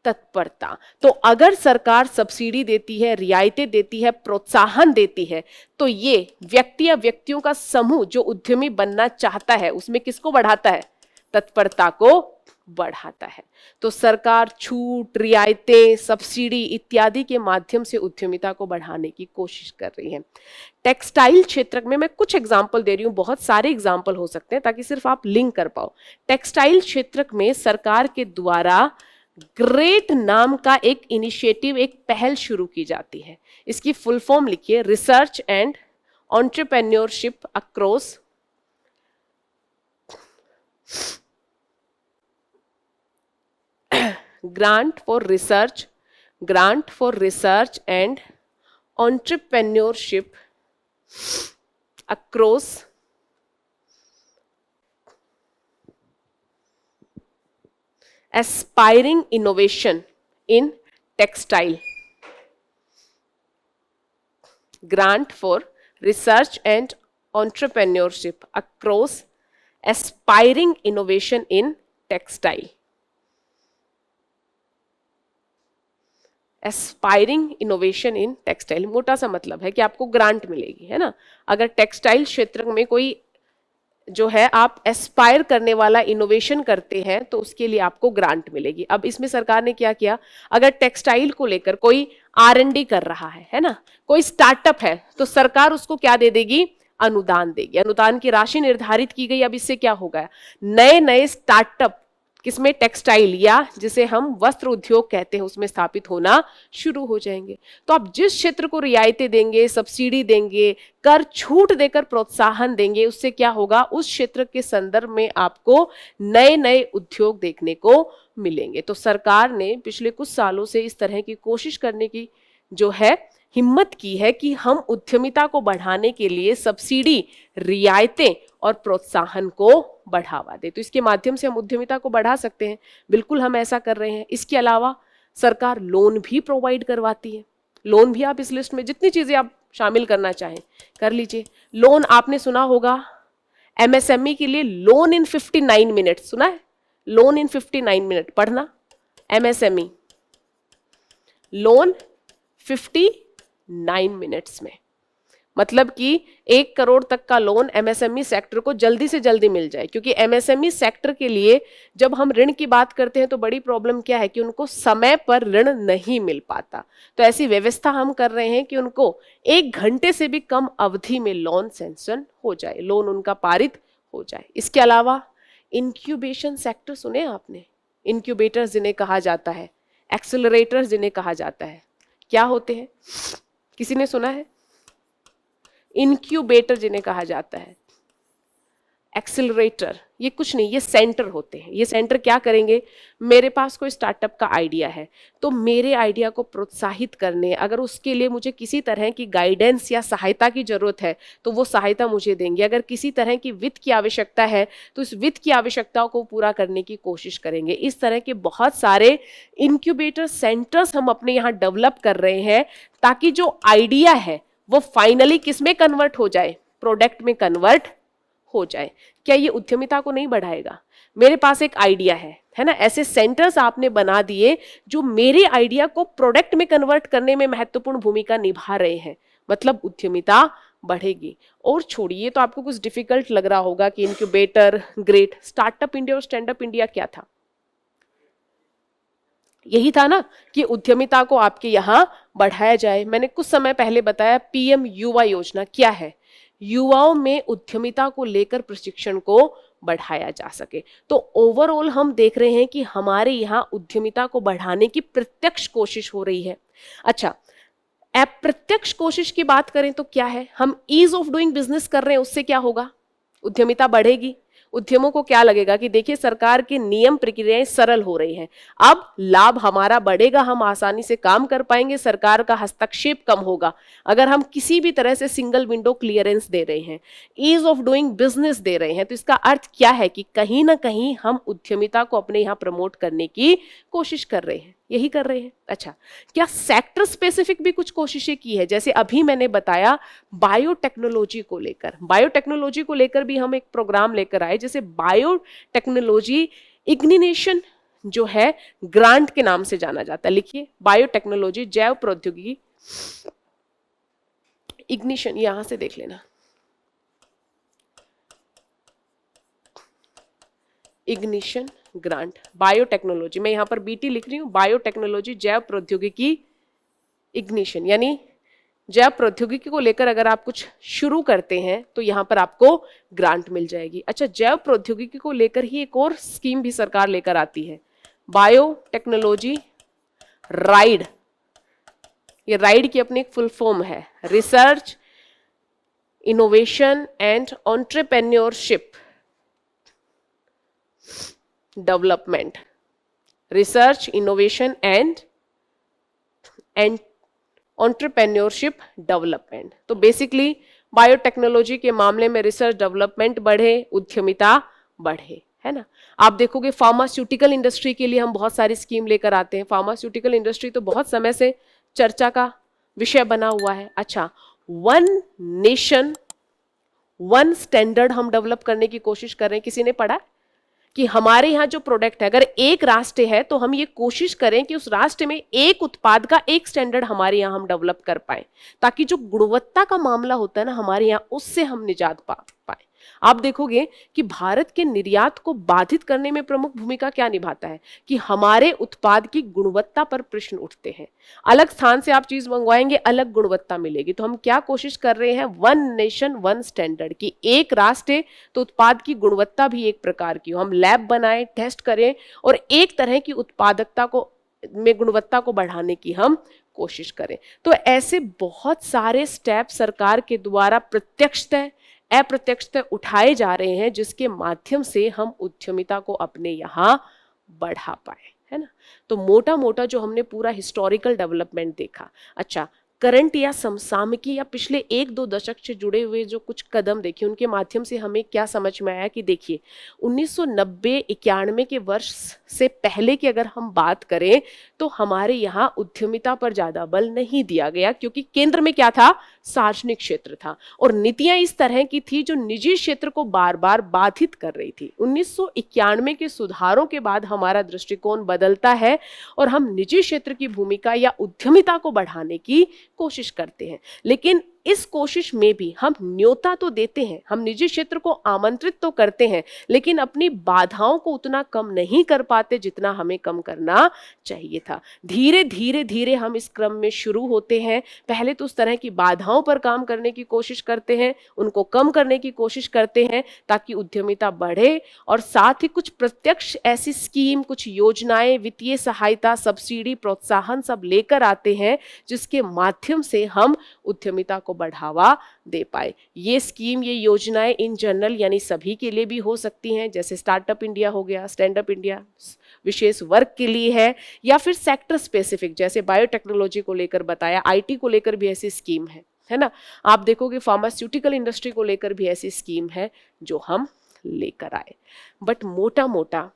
तत्परता। तो अगर सरकार सब्सिडी देती है, रियायतें देती है, प्रोत्साहन देती है, तो ये व्यक्ति या व्यक्तियों का समूह जो उद्यमी बनना चाहता है उसमें किसको बढ़ाता है? तत्परता को बढ़ाता है। तो सरकार छूट, रियायतें, सब्सिडी इत्यादि के माध्यम से उद्यमिता को बढ़ाने की कोशिश कर रही है। टेक्सटाइल क्षेत्र में मैं कुछ एग्जाम्पल दे रही हूँ, बहुत सारे एग्जाम्पल हो सकते हैं ताकि सिर्फ आप लिंक कर पाओ। टेक्सटाइल क्षेत्र में सरकार के द्वारा ग्रेट नाम का एक इनिशिएटिव, एक पहल शुरू की जाती है। इसकी फुल फॉर्म लिखिए, research and entrepreneurship across grant for research and entrepreneurship across aspiring innovation in textile. Grant for research and entrepreneurship across aspiring innovation in textile. Aspiring innovation in textile, मोटा सा मतलब है कि आपको ग्रांट मिलेगी, है ना। अगर टेक्सटाइल क्षेत्र में कोई जो है आप एस्पायर करने वाला इनोवेशन करते हैं तो उसके लिए आपको ग्रांट मिलेगी। अब इसमें सरकार ने क्या किया, अगर टेक्सटाइल को लेकर कोई R&D कर रहा है ना, कोई स्टार्टअप है, तो सरकार उसको क्या दे देगी? अनुदान देगी। अनुदान की राशि निर्धारित की गई। अब इससे क्या होगा, नए नए स्टार्टअप किसमें? टेक्सटाइल या जिसे हम वस्त्र उद्योग कहते हैं उसमें स्थापित होना शुरू हो जाएंगे। तो आप जिस क्षेत्र को रियायतें देंगे, सब्सिडी देंगे, कर छूट देकर प्रोत्साहन देंगे, उससे क्या होगा? उस क्षेत्र के संदर्भ में आपको नए नए उद्योग देखने को मिलेंगे। तो सरकार ने पिछले कुछ सालों से इस तरह की कोशिश करने की जो है हिम्मत की है कि हम उद्यमिता को बढ़ाने के लिए सब्सिडी, रियायतें और प्रोत्साहन को बढ़ावा दे। तो इसके माध्यम से हम उद्यमिता को बढ़ा सकते हैं। बिल्कुल हम ऐसा कर रहे हैं। इसके अलावा सरकार लोन भी प्रोवाइड करवाती है। लोन भी आप इस लिस्ट में जितनी चीजें आप शामिल करना चाहें कर लीजिए। लोन आपने सुना होगा, MSME के लिए लोन इन 59 मिनट, सुना है? लोन इन 59 मिनट पढ़ना, MSME लोन 59 मिनट्स में, मतलब कि 1 करोड़ तक का लोन MSME सेक्टर को जल्दी से जल्दी मिल जाए। क्योंकि MSME सेक्टर के लिए जब हम ऋण की बात करते हैं तो बड़ी प्रॉब्लम क्या है कि उनको समय पर ऋण नहीं मिल पाता। तो ऐसी व्यवस्था हम कर रहे हैं कि उनको 1 घंटे से भी कम अवधि में लोन सैंक्शन हो जाए, लोन उनका पारित हो जाए। इसके अलावा इंक्यूबेशन सेक्टर सुने आपने? इंक्यूबेटर्स जिन्हें कहा जाता है, एक्सेलरेटर्स जिन्हें कहा जाता है, क्या होते हैं? किसी ने सुना है? इंक्यूबेटर जिन्हें कहा जाता है, एक्सेलरेटर, ये कुछ नहीं, ये सेंटर होते हैं। ये सेंटर क्या करेंगे? मेरे पास कोई स्टार्टअप का आइडिया है तो मेरे आइडिया को प्रोत्साहित करने, अगर उसके लिए मुझे किसी तरह की गाइडेंस या सहायता की जरूरत है तो वो सहायता मुझे देंगे। अगर किसी तरह की वित्त की आवश्यकता है तो इस वित्त की आवश्यकताओं को पूरा करने की कोशिश करेंगे। इस तरह के बहुत सारे इंक्यूबेटर सेंटर्स हम अपने यहाँ डेवलप कर रहे हैं ताकि जो आइडिया है वो फाइनली किस में कन्वर्ट हो जाए? प्रोडक्ट में कन्वर्ट हो जाए। क्या ये उद्यमिता को नहीं बढ़ाएगा? मेरे पास एक आइडिया है ना, ऐसे सेंटर्स आपने बना दिए जो मेरे आइडिया को प्रोडक्ट में कन्वर्ट करने में महत्वपूर्ण भूमिका निभा रहे हैं, मतलब उद्यमिता बढ़ेगी। और छोड़िए, तो आपको कुछ डिफिकल्ट लग रहा होगा कि इनक्यूबेटर, ग्रेट, स्टार्टअप इंडिया और स्टैंड अप इंडिया क्या था? यही था ना कि उद्यमिता को आपके यहाँ बढ़ाया जाए। मैंने कुछ समय पहले बताया PM युवा योजना क्या है, युवाओं में उद्यमिता को लेकर प्रशिक्षण को बढ़ाया जा सके। तो ओवरऑल हम देख रहे हैं कि हमारे यहाँ उद्यमिता को बढ़ाने की प्रत्यक्ष कोशिश हो रही है। अच्छा, अप्रत्यक्ष कोशिश की बात करें तो क्या है? हम ईज ऑफ डूइंग बिजनेस कर रहे हैं, उससे क्या होगा? उद्यमिता बढ़ेगी। उद्यमों को क्या लगेगा कि देखिए सरकार की नियम प्रक्रियाएं सरल हो रही हैं, अब लाभ हमारा बढ़ेगा, हम आसानी से काम कर पाएंगे, सरकार का हस्तक्षेप कम होगा। अगर हम किसी भी तरह से सिंगल विंडो क्लियरेंस दे रहे हैं, ईज ऑफ डूइंग बिजनेस दे रहे हैं, तो इसका अर्थ क्या है कि कहीं ना कहीं हम उद्यमिता को अपने यहाँ प्रमोट करने की कोशिश कर रहे हैं, यही कर रहे हैं। अच्छा, क्या सेक्टर स्पेसिफिक भी कुछ कोशिशें की है? जैसे अभी मैंने बताया बायोटेक्नोलॉजी को लेकर, बायोटेक्नोलॉजी को लेकर भी हम एक प्रोग्राम लेकर आए, जैसे बायोटेक्नोलॉजी इग्निनेशन जो है ग्रांट के नाम से जाना जाता है। लिखिए, बायोटेक्नोलॉजी, जैव प्रौद्योगिकी, इग्निशन, यहां से देख लेना, इग्निशन ग्रांट, बायोटेक्नोलॉजी, मैं यहां पर बीटी लिख रही हूं, बायोटेक्नोलॉजी, जैव प्रौद्योगिकी, इग्निशन, यानी जैव प्रौद्योगिकी को लेकर अगर आप कुछ शुरू करते हैं तो यहां पर आपको ग्रांट मिल जाएगी। अच्छा, जैव प्रौद्योगिकी को लेकर ही एक और स्कीम भी सरकार लेकर आती है, बायोटेक्नोलॉजी राइड। ये राइड की अपनी एक फुल फॉर्म है, research, innovation and entrepreneurship development, research, innovation and entrepreneurship development. तो बेसिकली बायोटेक्नोलॉजी के मामले में रिसर्च डेवलपमेंट बढ़े, उद्यमिता बढ़े, है ना। आप देखोगे फार्मास्यूटिकल इंडस्ट्री के लिए हम बहुत सारी स्कीम लेकर आते हैं। फार्मास्यूटिकल इंडस्ट्री तो बहुत समय से चर्चा का विषय बना हुआ है। अच्छा, वन नेशन वन स्टैंडर्ड हम डेवलप करने की कोशिश कर रहे हैं। किसी ने पढ़ा कि हमारे यहाँ जो प्रोडक्ट है, अगर एक राष्ट्र है तो हम ये कोशिश करें कि उस राष्ट्र में एक उत्पाद का एक स्टैंडर्ड हमारे यहाँ हम डेवलप कर पाए, ताकि जो गुणवत्ता का मामला होता है ना हमारे यहाँ, उससे हम निजात पा पाए। आप देखोगे कि भारत के निर्यात को बाधित करने में प्रमुख भूमिका क्या निभाता है कि हमारे उत्पाद की गुणवत्ता पर प्रश्न उठते हैं। अलग स्थान से आप चीज मंगवाएंगे, अलग गुणवत्ता मिलेगी। तो हम क्या कोशिश कर रहे हैं, वन नेशन वन स्टैंडर्ड की, एक राष्ट्र है तो उत्पाद की गुणवत्ता भी एक प्रकार की हो, हम लैब बनाएं, टेस्ट करें और एक तरह की उत्पादकता को में गुणवत्ता को बढ़ाने की हम कोशिश करें। तो ऐसे बहुत सारे स्टेप सरकार के द्वारा प्रत्यक्षतः अप्रत्यक्षतः उठाए जा रहे हैं, जिसके माध्यम से हम उद्यमिता को अपने यहाँ बढ़ा पाए, है ना। तो मोटा मोटा जो हमने पूरा हिस्टोरिकल डेवलपमेंट देखा। अच्छा, करंट या समसामयिकी या पिछले 1-2 दशक से जुड़े हुए जो कुछ कदम देखे, उनके माध्यम से हमें क्या समझ में आया कि देखिए 1990-91 के वर्ष से पहले की अगर हम बात करें तो हमारे यहाँ उद्यमिता पर ज्यादा बल नहीं दिया गया, क्योंकि केंद्र में क्या था, सार्वजनिक क्षेत्र था और नीतियां इस तरह की थी जो निजी क्षेत्र को बार बार बाधित कर रही थी। 1991 के सुधारों के बाद हमारा दृष्टिकोण बदलता है और हम निजी क्षेत्र की भूमिका या उद्यमिता को बढ़ाने की कोशिश करते हैं। लेकिन इस कोशिश में भी हम न्योता तो देते हैं, हम निजी क्षेत्र को आमंत्रित तो करते हैं, लेकिन अपनी बाधाओं को उतना कम नहीं कर पाते जितना हमें कम करना चाहिए था। धीरे धीरे धीरे हम इस क्रम में शुरू होते हैं। पहले तो उस तरह की बाधाओं पर काम करने की कोशिश करते हैं, उनको कम करने की कोशिश करते हैं ताकि उद्यमिता बढ़े, और साथ ही कुछ प्रत्यक्ष ऐसी स्कीम, कुछ योजनाएं, वित्तीय सहायता, सब्सिडी, प्रोत्साहन सब लेकर आते हैं जिसके माध्यम से हम उद्यमिता को बढ़ावा दे पाए। ये स्कीम, ये योजनाएं इन जनरल यानी सभी के लिए भी हो सकती हैं, जैसे स्टार्टअप इंडिया हो गया, स्टैंड अप इंडिया विशेष वर्ग के लिए है, या फिर सेक्टर स्पेसिफिक जैसे बायोटेक्नोलॉजी को लेकर बताया, आईटी को लेकर भी ऐसी स्कीम है ना। आप देखोगे फार्मास्यूटिकल इंडस्ट्री को लेकर भी ऐसी स्कीम है जो हम लेकर आए। बट मोटा मोटा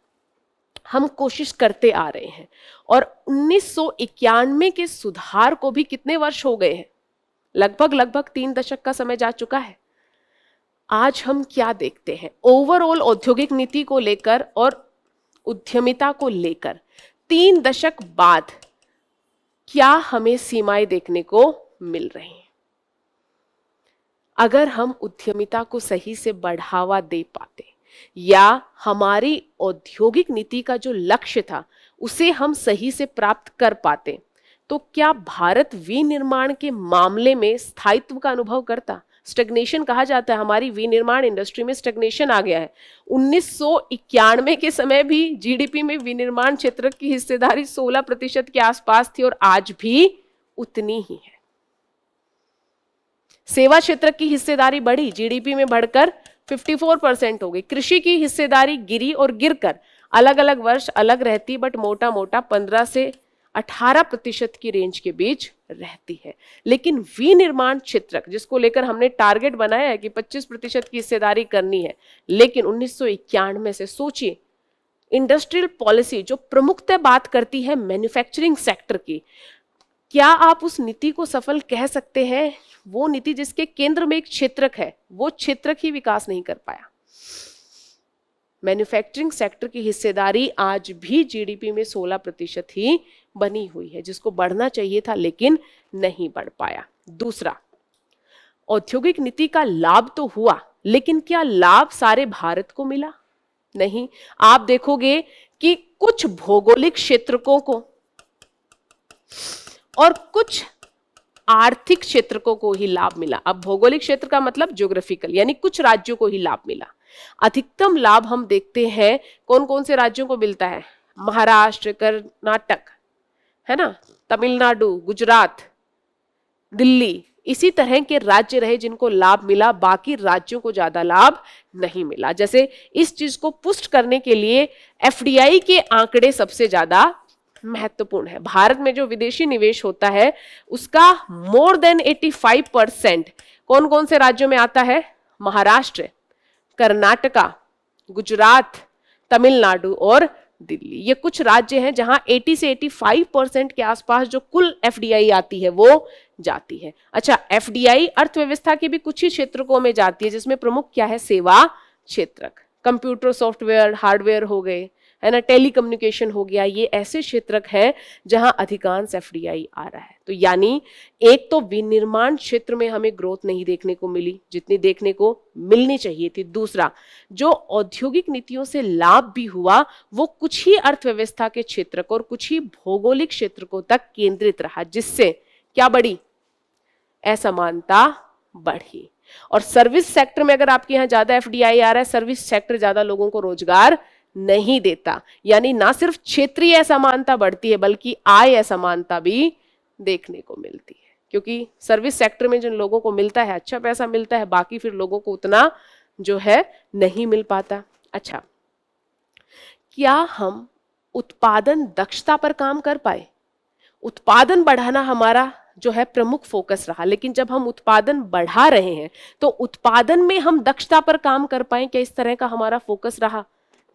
हम कोशिश करते आ रहे हैं, और 1991 के सुधार को भी कितने वर्ष हो गए हैं, लगभग 3 दशक का समय जा चुका है। आज हम क्या देखते हैं, ओवरऑल औद्योगिक नीति को लेकर और उद्यमिता को लेकर 3 दशक बाद क्या हमें सीमाएं देखने को मिल रही हैं। अगर हम उद्यमिता को सही से बढ़ावा दे पाते या हमारी औद्योगिक नीति का जो लक्ष्य था उसे हम सही से प्राप्त कर पाते, तो क्या भारत विनिर्माण के मामले में स्थायित्व का अनुभव करता। स्टैग्नेशन कहा जाता है, हमारी विनिर्माण इंडस्ट्री में स्टैग्नेशन आ गया है। 1991 के समय भी जीडीपी में विनिर्माण क्षेत्र की हिस्सेदारी 16% के आसपास थी और आज भी उतनी ही है। सेवा क्षेत्र की हिस्सेदारी बढ़ी, जीडीपी में बढ़कर 54% हो गई। कृषि की हिस्सेदारी गिरी और गिरकर, अलग अलग वर्ष अलग रहती, बट मोटा मोटा 15 से 18% की रेंज के बीच रहती है। लेकिन विनिर्माण क्षेत्र जिसको लेकर हमने टारगेट बनाया है कि 25% की हिस्सेदारी करनी है, लेकिन 1991 से सोचिए, इंडस्ट्रियल पॉलिसी जो प्रमुखतः बात करती है मैन्युफैक्चरिंग सेक्टर की, क्या आप उस नीति को सफल कह सकते हैं। वो नीति जिसके केंद्र में एक क्षेत्रक है, वो क्षेत्रक ही विकास नहीं कर पाया। मैन्युफैक्चरिंग सेक्टर की हिस्सेदारी आज भी जीडीपी में 16% ही बनी हुई है, जिसको बढ़ना चाहिए था लेकिन नहीं बढ़ पाया। दूसरा, औद्योगिक नीति का लाभ तो हुआ, लेकिन क्या लाभ सारे भारत को मिला? नहीं। आप देखोगे कि कुछ भौगोलिक क्षेत्रकों को और कुछ आर्थिक क्षेत्रकों को ही लाभ मिला। अब भौगोलिक क्षेत्र का मतलब ज्योग्राफिकल, यानी कुछ राज्यों को ही लाभ मिला। अधिकतम लाभ हम देखते हैं कौन कौन से राज्यों को मिलता है? महाराष्ट्र, कर्नाटक, है ना, तमिलनाडु, गुजरात, दिल्ली, इसी तरह के राज्य रहे जिनको लाभ मिला, बाकी राज्यों को ज्यादा लाभ नहीं मिला। जैसे इस चीज को पुष्ट करने के लिए एफडीआई के आंकड़े सबसे ज्यादा महत्वपूर्ण है। भारत में जो विदेशी निवेश होता है उसका मोर देन 85% कौन कौन से राज्यों में आता है? महाराष्ट्र, कर्नाटका, गुजरात, तमिलनाडु और दिल्ली। ये कुछ राज्य हैं जहां 80 से 85% के आसपास जो कुल एफडीआई आती है वो जाती है। अच्छा, एफडीआई अर्थव्यवस्था के भी कुछ ही क्षेत्रकों में जाती है, जिसमें प्रमुख क्या है? सेवा क्षेत्रक, कंप्यूटर सॉफ्टवेयर हार्डवेयर हो गए, है ना, टेलीकम्युनिकेशन हो गया। ये ऐसे क्षेत्रक हैं जहां अधिकांश एफडीआई आ रहा है। तो यानी एक तो विनिर्माण क्षेत्र में हमें ग्रोथ नहीं देखने को मिली जितनी देखने को मिलनी चाहिए थी। दूसरा, जो औद्योगिक नीतियों से लाभ भी हुआ वो कुछ ही अर्थव्यवस्था के क्षेत्रक और कुछ ही भौगोलिक क्षेत्रकों तक केंद्रित रहा, जिससे क्या बढ़ी? असमानता बढ़ी। और सर्विस सेक्टर में अगर आपके यहाँ ज्यादा एफडीआई आ रहा है, सर्विस सेक्टर ज्यादा लोगों को रोजगार नहीं देता, यानी ना सिर्फ क्षेत्रीय असमानता बढ़ती है बल्कि आय असमानता भी देखने को मिलती है, क्योंकि सर्विस सेक्टर में जिन लोगों को मिलता है अच्छा पैसा मिलता है, बाकी फिर लोगों को उतना जो है नहीं मिल पाता। अच्छा, क्या हम उत्पादन दक्षता पर काम कर पाए? उत्पादन बढ़ाना हमारा जो है प्रमुख फोकस रहा, लेकिन जब हम उत्पादन बढ़ा रहे हैं तो उत्पादन में हम दक्षता पर काम कर पाए? क्या इस तरह का हमारा फोकस रहा?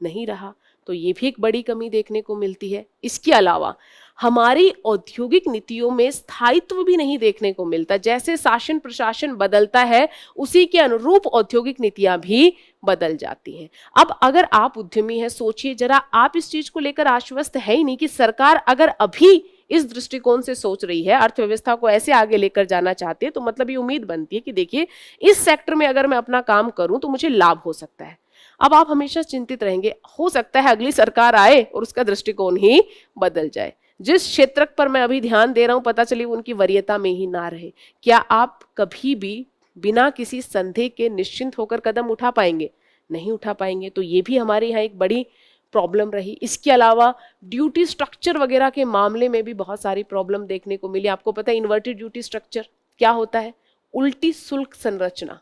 नहीं रहा। तो ये भी एक बड़ी कमी देखने को मिलती है। इसके अलावा हमारी औद्योगिक नीतियों में स्थायित्व भी नहीं देखने को मिलता। जैसे शासन प्रशासन बदलता है उसी के अनुरूप औद्योगिक नीतियां भी बदल जाती हैं। अब अगर आप उद्यमी हैं, सोचिए जरा, आप इस चीज को लेकर आश्वस्त है ही नहीं कि सरकार अगर अभी इस दृष्टिकोण से सोच रही है, अर्थव्यवस्था को ऐसे आगे लेकर जाना चाहती है, तो मतलब ये उम्मीद बनती है कि देखिए इस सेक्टर में अगर मैं अपना काम करूं तो मुझे लाभ हो सकता है। अब आप हमेशा चिंतित रहेंगे, हो सकता है अगली सरकार आए और उसका दृष्टिकोण ही बदल जाए। जिस क्षेत्र पर मैं अभी ध्यान दे रहा हूं पता चले उनकी वरीयता में ही ना रहे। क्या आप कभी भी बिना किसी संदेह के निश्चिंत होकर कदम उठा पाएंगे? नहीं उठा पाएंगे। तो ये भी हमारे यहाँ एक बड़ी प्रॉब्लम रही। इसके अलावा ड्यूटी स्ट्रक्चर वगैरह के मामले में भी बहुत सारी प्रॉब्लम देखने को मिली। आपको पता है इन्वर्टेड ड्यूटी स्ट्रक्चर क्या होता है? उल्टी शुल्क संरचना।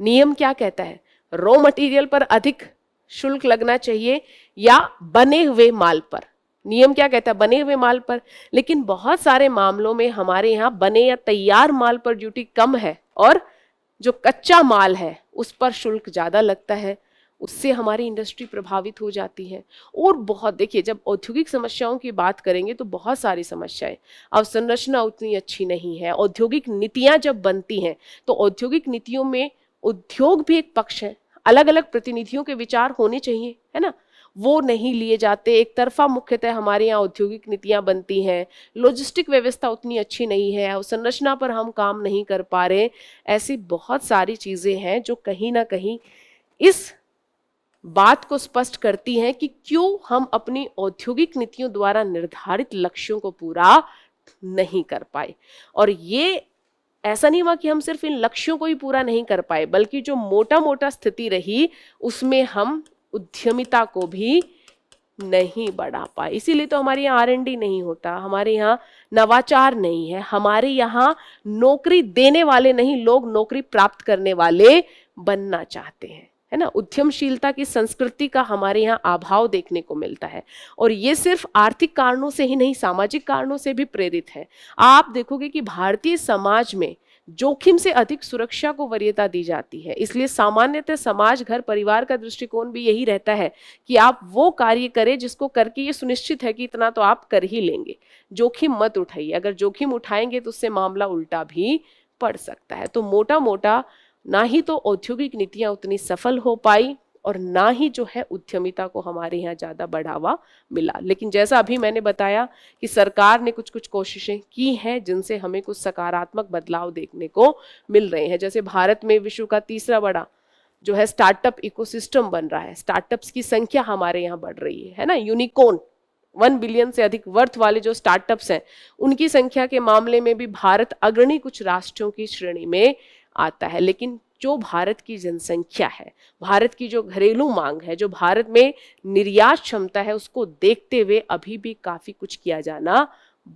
नियम क्या कहता है? रॉ मटेरियल पर अधिक शुल्क लगना चाहिए या बने हुए माल पर? नियम क्या कहता है? बने हुए माल पर। लेकिन बहुत सारे मामलों में हमारे यहाँ बने या तैयार माल पर ड्यूटी कम है और जो कच्चा माल है उस पर शुल्क ज्यादा लगता है। उससे हमारी इंडस्ट्री प्रभावित हो जाती है। और बहुत देखिए, जब औद्योगिक समस्याओं की बात करेंगे तो बहुत सारी समस्याएं, अवसंरचना उतनी अच्छी नहीं है। औद्योगिक नीतियां जब बनती हैं तो औद्योगिक नीतियों में उद्योग भी एक पक्ष है, अलग अलग प्रतिनिधियों के विचार होने चाहिए, है ना, वो नहीं लिए जाते। एक तरफा मुख्यतः हमारे यहाँ औद्योगिक नीतियां बनती हैं। लॉजिस्टिक व्यवस्था उतनी अच्छी नहीं है, अवसंरचना पर हम काम नहीं कर पा रहे। ऐसी बहुत सारी चीजें हैं जो कहीं ना कहीं इस बात को स्पष्ट करती हैं कि क्यों हम अपनी औद्योगिक नीतियों द्वारा निर्धारित लक्ष्यों को पूरा नहीं कर पाए। और ये ऐसा नहीं हुआ कि हम सिर्फ इन लक्ष्यों को ही पूरा नहीं कर पाए, बल्कि जो मोटा मोटा स्थिति रही उसमें हम उद्यमिता को भी नहीं बढ़ा पाए। इसीलिए तो हमारे यहाँ R&D नहीं होता, हमारे यहाँ नवाचार नहीं है, हमारे यहाँ नौकरी देने वाले नहीं, लोग नौकरी प्राप्त करने वाले बनना चाहते हैं, है ना। उद्यमशीलता की संस्कृति का हमारे यहाँ अभाव देखने को मिलता है। और ये सिर्फ आर्थिक कारणों से ही नहीं, सामाजिक कारणों से भी प्रेरित है। आप देखोगे कि भारतीय समाज में जोखिम से अधिक सुरक्षा को वरीयता दी जाती है। इसलिए सामान्यतः समाज, घर, परिवार का दृष्टिकोण भी यही रहता है कि आप वो कार्य करें जिसको करके ये सुनिश्चित है कि इतना तो आप कर ही लेंगे, जोखिम मत उठाइए। अगर जोखिम उठाएंगे तो उससे मामला उल्टा भी पड़ सकता है। तो मोटा मोटा ना ही तो औद्योगिक नीतियां उतनी सफल हो पाई और ना ही जो है उद्यमिता को हमारे यहाँ ज़्यादा बढ़ावा मिला। लेकिन जैसा अभी मैंने बताया कि सरकार ने कुछ कुछ कोशिशें की हैं जिनसे हमें कुछ सकारात्मक बदलाव देखने को मिल रहे हैं। जैसे भारत में विश्व का तीसरा बड़ा जो है स्टार्टअप इकोसिस्टम बन रहा है, स्टार्टअप्स की संख्या हमारे यहाँ बढ़ रही है ना। यूनिकॉर्न 1 बिलियन से अधिक वर्थ वाले जो स्टार्टअप्स हैं उनकी संख्या के मामले में भी भारत अग्रणी कुछ राष्ट्रों की श्रेणी में आता है। लेकिन जो भारत की जनसंख्या है, भारत की जो घरेलू मांग है, जो भारत में निर्यात क्षमता है, उसको देखते हुए अभी भी काफी कुछ किया जाना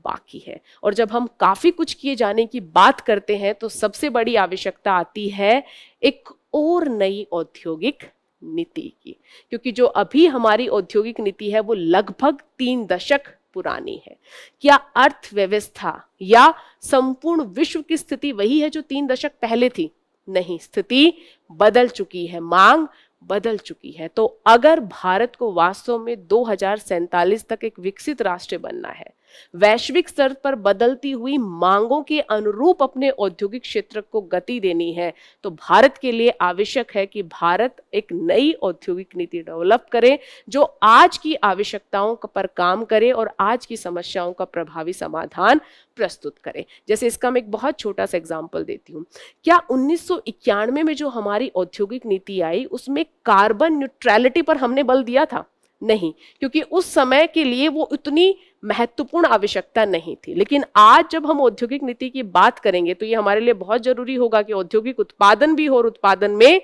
बाकी है। और जब हम काफी कुछ किए जाने की बात करते हैं तो सबसे बड़ी आवश्यकता आती है एक और नई औद्योगिक नीति की, क्योंकि जो अभी हमारी औद्योगिक नीति है वो लगभग 3 दशक पुरानी है। क्या अर्थव्यवस्था या संपूर्ण विश्व की स्थिति वही है जो 3 दशक पहले थी? नहीं, स्थिति बदल चुकी है, मांग बदल चुकी है। तो अगर भारत को वास्तव में 2047 तक एक विकसित राष्ट्र बनना है, वैश्विक स्तर पर बदलती हुई मांगों के अनुरूप अपने औद्योगिक क्षेत्र को गति देनी है, तो भारत के लिए आवश्यक है कि भारत एक नई औद्योगिक नीति डेवलप करे जो आज की आवश्यकताओं पर काम करे और आज की समस्याओं का प्रभावी समाधान प्रस्तुत करे। जैसे इसका मैं एक बहुत छोटा सा एग्जांपल देती हूँ। क्या 1991 में जो हमारी औद्योगिक नीति आई उसमें कार्बन न्यूट्रलिटी पर हमने बल दिया था? नहीं, क्योंकि उस समय के लिए वो इतनी महत्वपूर्ण आवश्यकता नहीं थी। लेकिन आज जब हम औद्योगिक नीति की बात करेंगे तो ये हमारे लिए बहुत जरूरी होगा कि औद्योगिक उत्पादन भी हो और उत्पादन में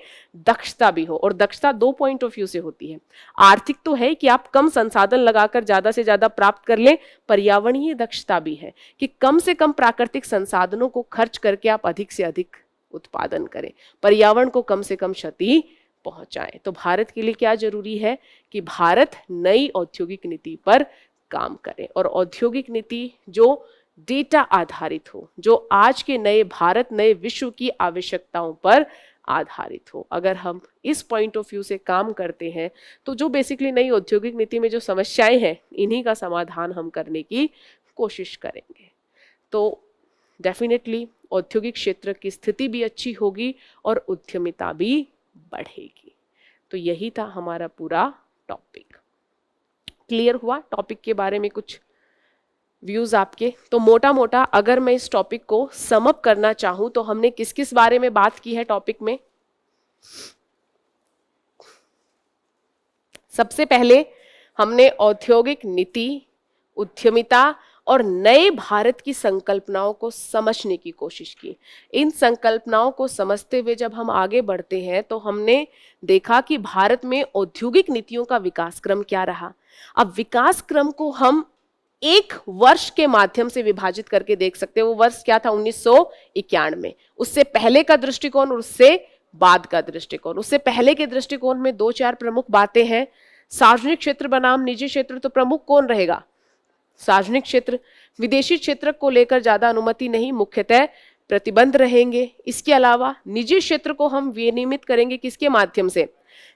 दक्षता भी हो। और दक्षता 2 पॉइंट ऑफ व्यू से होती है। आर्थिक तो है कि आप कम संसाधन लगाकर ज्यादा से ज्यादा प्राप्त कर लें, पर्यावरणीय दक्षता भी है कि कम से कम प्राकृतिक संसाधनों को खर्च करके आप अधिक से अधिक उत्पादन करें, पर्यावरण को कम से कम क्षति पहुंचाएं। तो भारत के लिए क्या जरूरी है कि भारत नई औद्योगिक नीति पर काम करे और औद्योगिक नीति जो डेटा आधारित हो, जो आज के नए भारत, नए विश्व की आवश्यकताओं पर आधारित हो। अगर हम इस पॉइंट ऑफ व्यू से काम करते हैं तो जो बेसिकली नई औद्योगिक नीति में जो समस्याएं हैं इन्हीं का समाधान हम करने की कोशिश करेंगे, तो डेफिनेटली औद्योगिक क्षेत्र की स्थिति भी अच्छी होगी और उद्यमिता भी बढ़ेगी। तो यही था हमारा पूरा टॉपिक। क्लियर हुआ टॉपिक के बारे में कुछ व्यूज आपके? तो मोटा मोटा अगर मैं इस टॉपिक को सम अप करना चाहूं तो हमने किस किस बारे में बात की है टॉपिक में? सबसे पहले हमने औद्योगिक नीति, उद्यमिता और नए भारत की संकल्पनाओं को समझने की कोशिश की। इन संकल्पनाओं को समझते हुए जब हम आगे बढ़ते हैं तो हमने देखा कि भारत में औद्योगिक नीतियों का विकास क्रम क्या रहा। अब विकास क्रम को हम एक वर्ष के माध्यम से विभाजित करके देख सकते हैं। वो वर्ष क्या था? 1991। उससे पहले का दृष्टिकोण और उससे बाद का दृष्टिकोण। उससे पहले के दृष्टिकोण में 2-4 प्रमुख बातें हैं। सार्वजनिक क्षेत्र बनाम निजी क्षेत्र, तो प्रमुख कौन रहेगा? सार्वजनिक क्षेत्र। विदेशी क्षेत्र को लेकर ज्यादा अनुमति नहीं, मुख्यतः प्रतिबंध रहेंगे। इसके अलावा निजी क्षेत्र को हम विनियमित करेंगे किसके माध्यम से?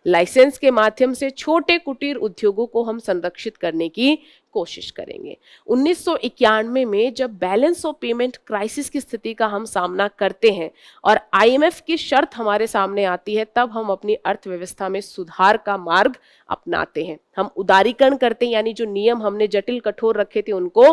लाइसेंस के माध्यम से। छोटे कुटीर उद्योगों को हम संरक्षित करने की कोशिश करेंगे। 1991 में जब बैलेंस ऑफ पेमेंट क्राइसिस की स्थिति का हम सामना करते हैं और आईएमएफ की शर्त हमारे सामने आती है, तब हम अपनी अर्थव्यवस्था में सुधार का मार्ग अपनाते हैं। हम उदारीकरण करते हैं, यानी जो नियम हमने जटिल कठोर रखे थे उनको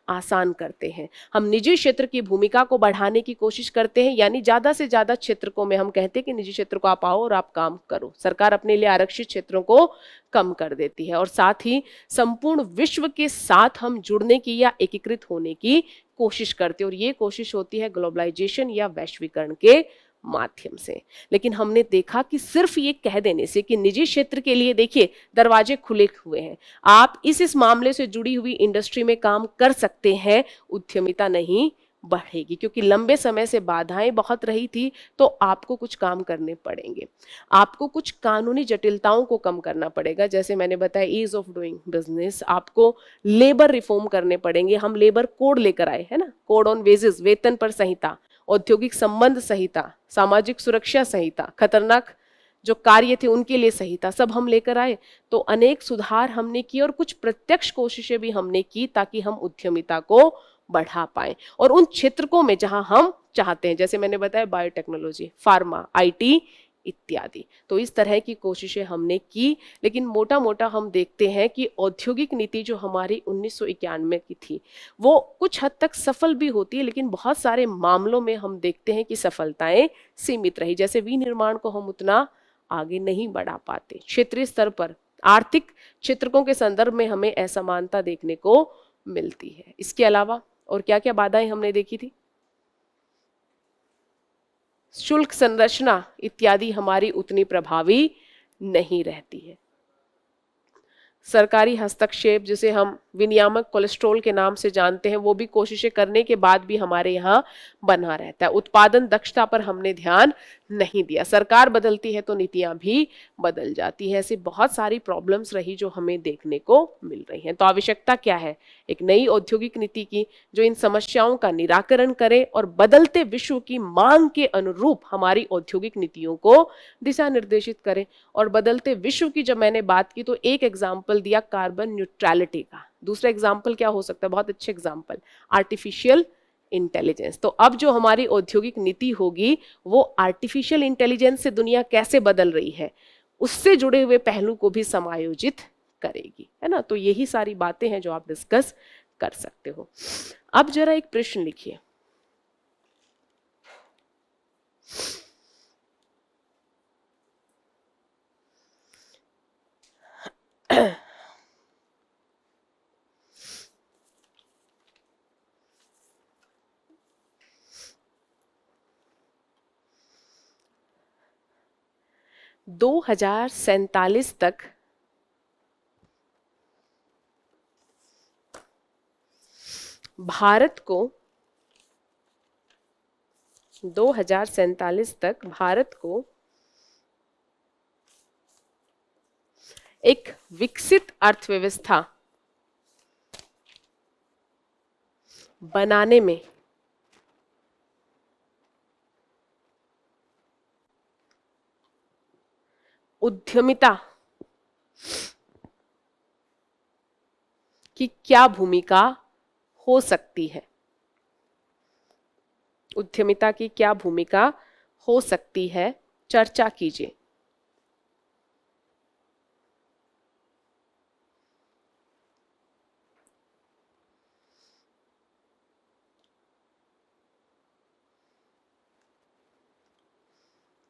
आसान करते हैं। हम निजी क्षेत्र की भूमिका को बढ़ाने की कोशिश करते हैं, यानी ज्यादा से ज्यादा क्षेत्रों में हम कहते हैं कि निजी क्षेत्र को आप आओ और आप काम करो। सरकार अपने लिए आरक्षित क्षेत्रों को कम कर देती है और साथ ही संपूर्ण विश्व के साथ हम जुड़ने की या एकीकृत होने की कोशिश करते हैं और ये कोशिश होती है ग्लोबलाइजेशन या वैश्वीकरण के माध्यम से। लेकिन हमने देखा कि सिर्फ ये कह देने से कि निजी क्षेत्र के लिए देखिए दरवाजे खुले हुए हैं, आप इस मामले से जुड़ी हुई इंडस्ट्री में काम कर सकते हैं, उद्यमिता नहीं बढ़ेगी, क्योंकि लंबे समय से बाधाएं बहुत रही थी। तो आपको कुछ काम करने पड़ेंगे, आपको कुछ कानूनी जटिलताओं को कम करना पड़ेगा। जैसे मैंने बताया ईज ऑफ डूइंग बिजनेस, आपको लेबर रिफॉर्म करने पड़ेंगे। हम लेबर कोड लेकर आए है ना, कोड ऑन वेजेस, वेतन पर संहिता, औद्योगिक संबंध संहिता, सामाजिक सुरक्षा संहिता, खतरनाक जो कार्य थे उनके लिए संहिता, सब हम लेकर आए। तो अनेक सुधार हमने किए और कुछ प्रत्यक्ष कोशिशें भी हमने की ताकि हम उद्यमिता को बढ़ा पाए और उन क्षेत्रों में जहां हम चाहते हैं, जैसे मैंने बताया बायोटेक्नोलॉजी, फार्मा, आईटी, इत्यादि। तो इस तरह की कोशिशें हमने की, लेकिन मोटा मोटा हम देखते हैं कि औद्योगिक नीति जो हमारी 1991 की थी वो कुछ हद तक सफल भी होती है, लेकिन बहुत सारे मामलों में हम देखते हैं कि सफलताएं सीमित रही। जैसे विनिर्माण को हम उतना आगे नहीं बढ़ा पाते, क्षेत्रीय स्तर पर आर्थिक क्षेत्रकों के संदर्भ में हमें असमानता देखने को मिलती है। इसके अलावा और क्या क्या बाधाएं हमने देखी थी? शुल्क संरचना इत्यादि हमारी उतनी प्रभावी नहीं रहती है। सरकारी हस्तक्षेप, जिसे हम विनियामक कोलेस्ट्रॉल के नाम से जानते हैं, वो भी कोशिशें करने के बाद भी हमारे यहाँ बना रहता है। उत्पादन दक्षता पर हमने ध्यान नहीं दिया। सरकार बदलती है तो नीतियां भी बदल जाती है। ऐसी बहुत सारी प्रॉब्लम्स रही जो हमें देखने को मिल रही हैं। तो आवश्यकता क्या है? एक नई औद्योगिक नीति की जो इन समस्याओं का निराकरण करे और बदलते विश्व की मांग के अनुरूप हमारी औद्योगिक नीतियों को दिशा निर्देशित करे। और बदलते विश्व की जब मैंने बात की तो एक एग्जाम्पल दिया कार्बन न्यूट्रलिटी का। दूसरा एग्जाम्पल क्या हो सकता है? बहुत अच्छे एग्जाम्पल, आर्टिफिशियल इंटेलिजेंस। तो अब जो हमारी औद्योगिक नीति होगी वो आर्टिफिशियल इंटेलिजेंस से दुनिया कैसे बदल रही है उससे जुड़े हुए पहलू को भी समायोजित करेगी, है ना। तो यही सारी बातें हैं जो आप डिस्कस कर सकते हो। अब जरा एक प्रश्न लिखिए। दो 2047 तक भारत को 2047 तक भारत को एक विकसित अर्थव्यवस्था बनाने में उद्यमिता की क्या भूमिका हो सकती है? उद्यमिता की क्या भूमिका हो सकती है, चर्चा कीजिए।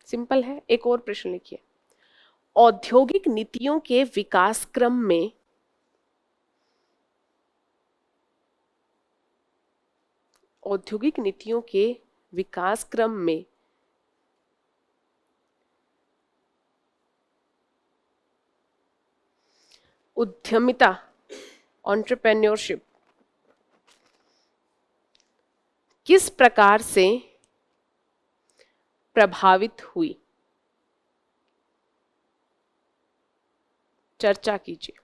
सिंपल है। एक और प्रश्न लिखिए। औद्योगिक नीतियों के विकास क्रम में औद्योगिक नीतियों के विकास क्रम में उद्यमिता, एंटरप्रेन्योरशिप किस प्रकार से प्रभावित हुई? चर्चा कीजिए।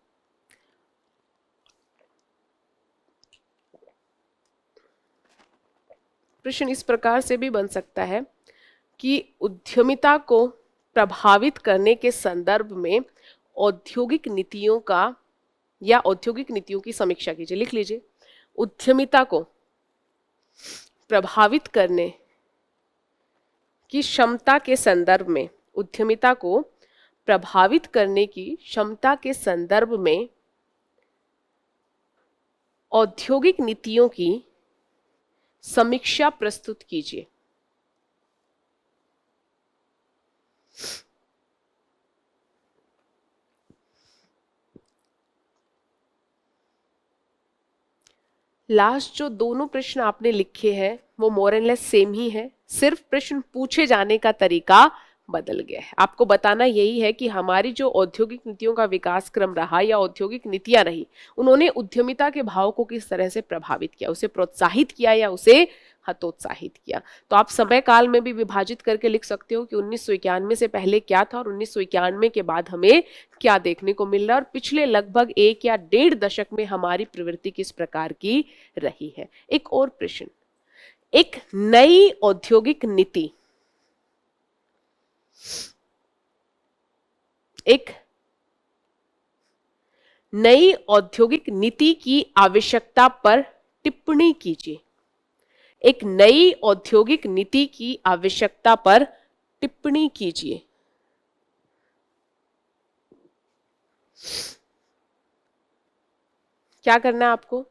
प्रश्न इस प्रकार से भी बन सकता है कि उद्यमिता को प्रभावित करने के संदर्भ में औद्योगिक नीतियों का या औद्योगिक नीतियों की समीक्षा कीजिए। लिख लीजिए। उद्यमिता को प्रभावित करने की क्षमता के संदर्भ में, उद्यमिता को प्रभावित करने की क्षमता के संदर्भ में औद्योगिक नीतियों की समीक्षा प्रस्तुत कीजिए। लास्ट जो दोनों प्रश्न आपने लिखे हैं वो मोर एंड लेस सेम ही है, सिर्फ प्रश्न पूछे जाने का तरीका बदल गया है। आपको बताना यही है कि हमारी जो औद्योगिक नीतियों का विकास क्रम रहा या औद्योगिक नीतियां रही, उन्होंने उद्यमिता के भाव को किस तरह से प्रभावित किया, उसे प्रोत्साहित किया या उसे हतोत्साहित किया। तो आप समय काल में भी विभाजित करके लिख सकते हो कि 1991 से पहले क्या था और 1991 के बाद हमें क्या देखने को मिल रहा है और पिछले लगभग 1 या 1.5 दशक में हमारी प्रवृत्ति किस प्रकार की रही है। एक और प्रश्न, एक नई औद्योगिक नीति, एक नई औद्योगिक नीति की आवश्यकता पर टिप्पणी कीजिए। एक नई औद्योगिक नीति की आवश्यकता पर टिप्पणी कीजिए। क्या करना है आपको,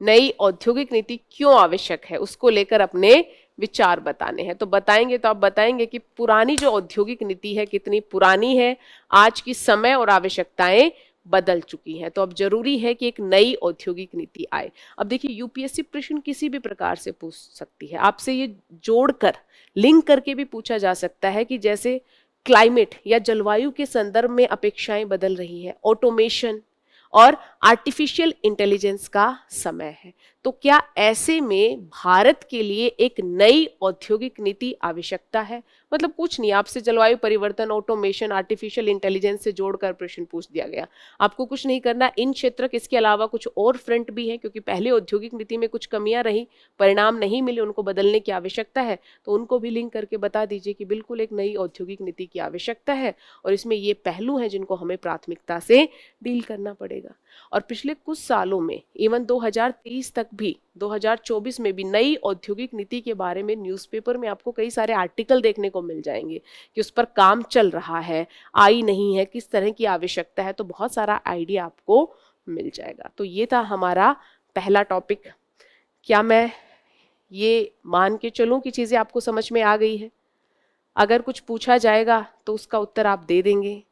नई औद्योगिक नीति क्यों आवश्यक है उसको लेकर अपने विचार बताने हैं। तो बताएंगे तो आप बताएंगे कि पुरानी जो औद्योगिक नीति है कितनी पुरानी है, आज की समय और आवश्यकताएं बदल चुकी हैं, तो अब जरूरी है कि एक नई औद्योगिक नीति आए। अब देखिए यूपीएससी प्रश्न किसी भी प्रकार से पूछ सकती है, आपसे ये जोड़कर लिंक करके भी पूछा जा सकता है कि जैसे क्लाइमेट या जलवायु के संदर्भ में अपेक्षाएं बदल रही है, ऑटोमेशन और आर्टिफिशियल इंटेलिजेंस का समय है, तो क्या ऐसे में भारत के लिए एक नई औद्योगिक नीति आवश्यकता है। मतलब कुछ नहीं, आपसे जलवायु परिवर्तन, ऑटोमेशन, आर्टिफिशियल इंटेलिजेंस से जोड़कर प्रश्न पूछ दिया गया, आपको कुछ नहीं करना। इन क्षेत्र इसके अलावा कुछ और फ्रंट भी है, क्योंकि पहले औद्योगिक नीति में कुछ कमियां रही, परिणाम नहीं मिले, उनको बदलने की आवश्यकता है, तो उनको भी लिंक करके बता दीजिए कि बिल्कुल एक नई औद्योगिक नीति की आवश्यकता है और इसमें ये पहलू हैं जिनको हमें प्राथमिकता से डील करना पड़ेगा। और पिछले कुछ सालों में इवन 2023 तक भी, 2024 में भी नई औद्योगिक नीति के बारे में न्यूज़पेपर में आपको कई सारे आर्टिकल देखने को मिल जाएंगे कि उस पर काम चल रहा है, आई नहीं है, किस तरह की आवश्यकता है, तो बहुत सारा आइडिया आपको मिल जाएगा। तो ये था हमारा पहला टॉपिक। क्या मैं ये मान के चलूं कि चीज़ें आपको समझ में आ गई है? अगर कुछ पूछा जाएगा तो उसका उत्तर आप दे देंगे।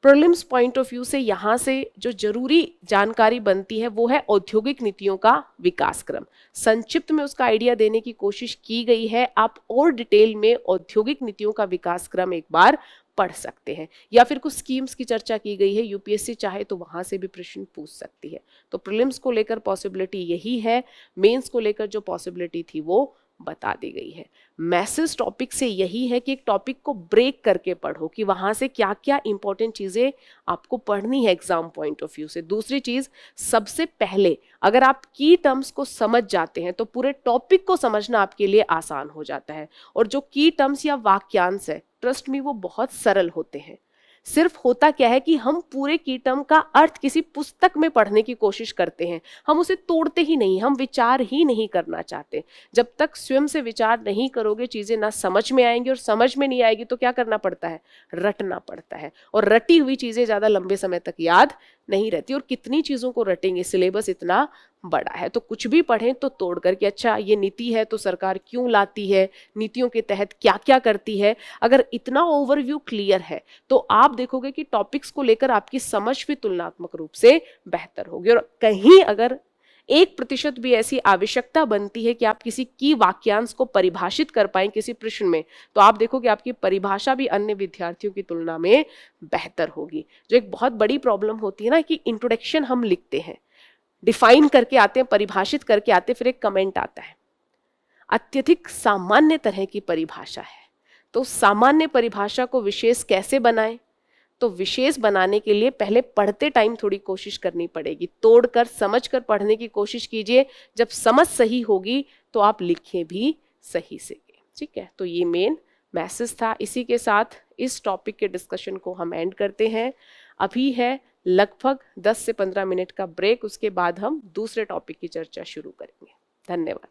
प्रीलिम्स पॉइंट ऑफ व्यू से यहाँ से जो जरूरी जानकारी बनती है वो है औद्योगिक नीतियों का विकास क्रम। संक्षिप्त में उसका आइडिया देने की कोशिश की गई है, आप और डिटेल में औद्योगिक नीतियों का विकास क्रम एक बार पढ़ सकते हैं, या फिर कुछ स्कीम्स की चर्चा की गई है, यूपीएससी चाहे तो वहां से भी प्रश्न पूछ सकती है। तो प्रीलिम्स को लेकर पॉसिबिलिटी यही है, मेंस को लेकर जो पॉसिबिलिटी थी वो बता दी गई है। मैसेज टॉपिक से यही है कि एक टॉपिक को ब्रेक करके पढ़ो कि वहां से क्या क्या इंपॉर्टेंट चीजें आपको पढ़नी है एग्जाम पॉइंट ऑफ व्यू से। दूसरी चीज, सबसे पहले अगर आप की टर्म्स को समझ जाते हैं तो पूरे टॉपिक को समझना आपके लिए आसान हो जाता है। और जो की टर्म्स या वाक्यांश है, ट्रस्ट मी, वो बहुत सरल होते हैं। सिर्फ होता क्या है कि हम पूरे की टर्म का अर्थ किसी पुस्तक में पढ़ने की कोशिश करते हैं, हम उसे तोड़ते ही नहीं, हम विचार ही नहीं करना चाहते। जब तक स्वयं से विचार नहीं करोगे चीजें ना समझ में आएंगी, और समझ में नहीं आएगी तो क्या करना पड़ता है, रटना पड़ता है। और रटी हुई चीजें ज्यादा लंबे समय तक याद नहीं रहती, और कितनी चीजों को रटेंगे, सिलेबस इतना बड़ा है। तो कुछ भी पढ़ें तो तोड़ करके, अच्छा ये नीति है तो सरकार क्यों लाती है, नीतियों के तहत क्या क्या करती है, अगर इतना ओवरव्यू क्लियर है तो आप देखोगे कि टॉपिक्स को लेकर आपकी समझ भी तुलनात्मक रूप से बेहतर होगी। और कहीं अगर 1% भी ऐसी आवश्यकता बनती है कि आप किसी की वाक्यांश को परिभाषित कर पाएं किसी प्रश्न में, तो आप देखोगे आपकी परिभाषा भी अन्य विद्यार्थियों की तुलना में बेहतर होगी। जो एक बहुत बड़ी प्रॉब्लम होती है ना कि इंट्रोडक्शन हम लिखते हैं, डिफाइन करके आते हैं, परिभाषित करके आते हैं, फिर एक कमेंट आता है, अत्यधिक सामान्य तरह की परिभाषा है। तो सामान्य परिभाषा को विशेष कैसे बनाएं, तो विशेष बनाने के लिए पहले पढ़ते टाइम थोड़ी कोशिश करनी पड़ेगी, तोड़कर समझकर पढ़ने की कोशिश कीजिए। जब समझ सही होगी तो आप लिखें भी सही से। ठीक है, तो ये मेन मैसेज था। इसी के साथ इस टॉपिक के डिस्कशन को हम एंड करते हैं। अभी है लगभग 10 से 15 मिनट का ब्रेक, उसके बाद हम दूसरे टॉपिक की चर्चा शुरू करेंगे। धन्यवाद।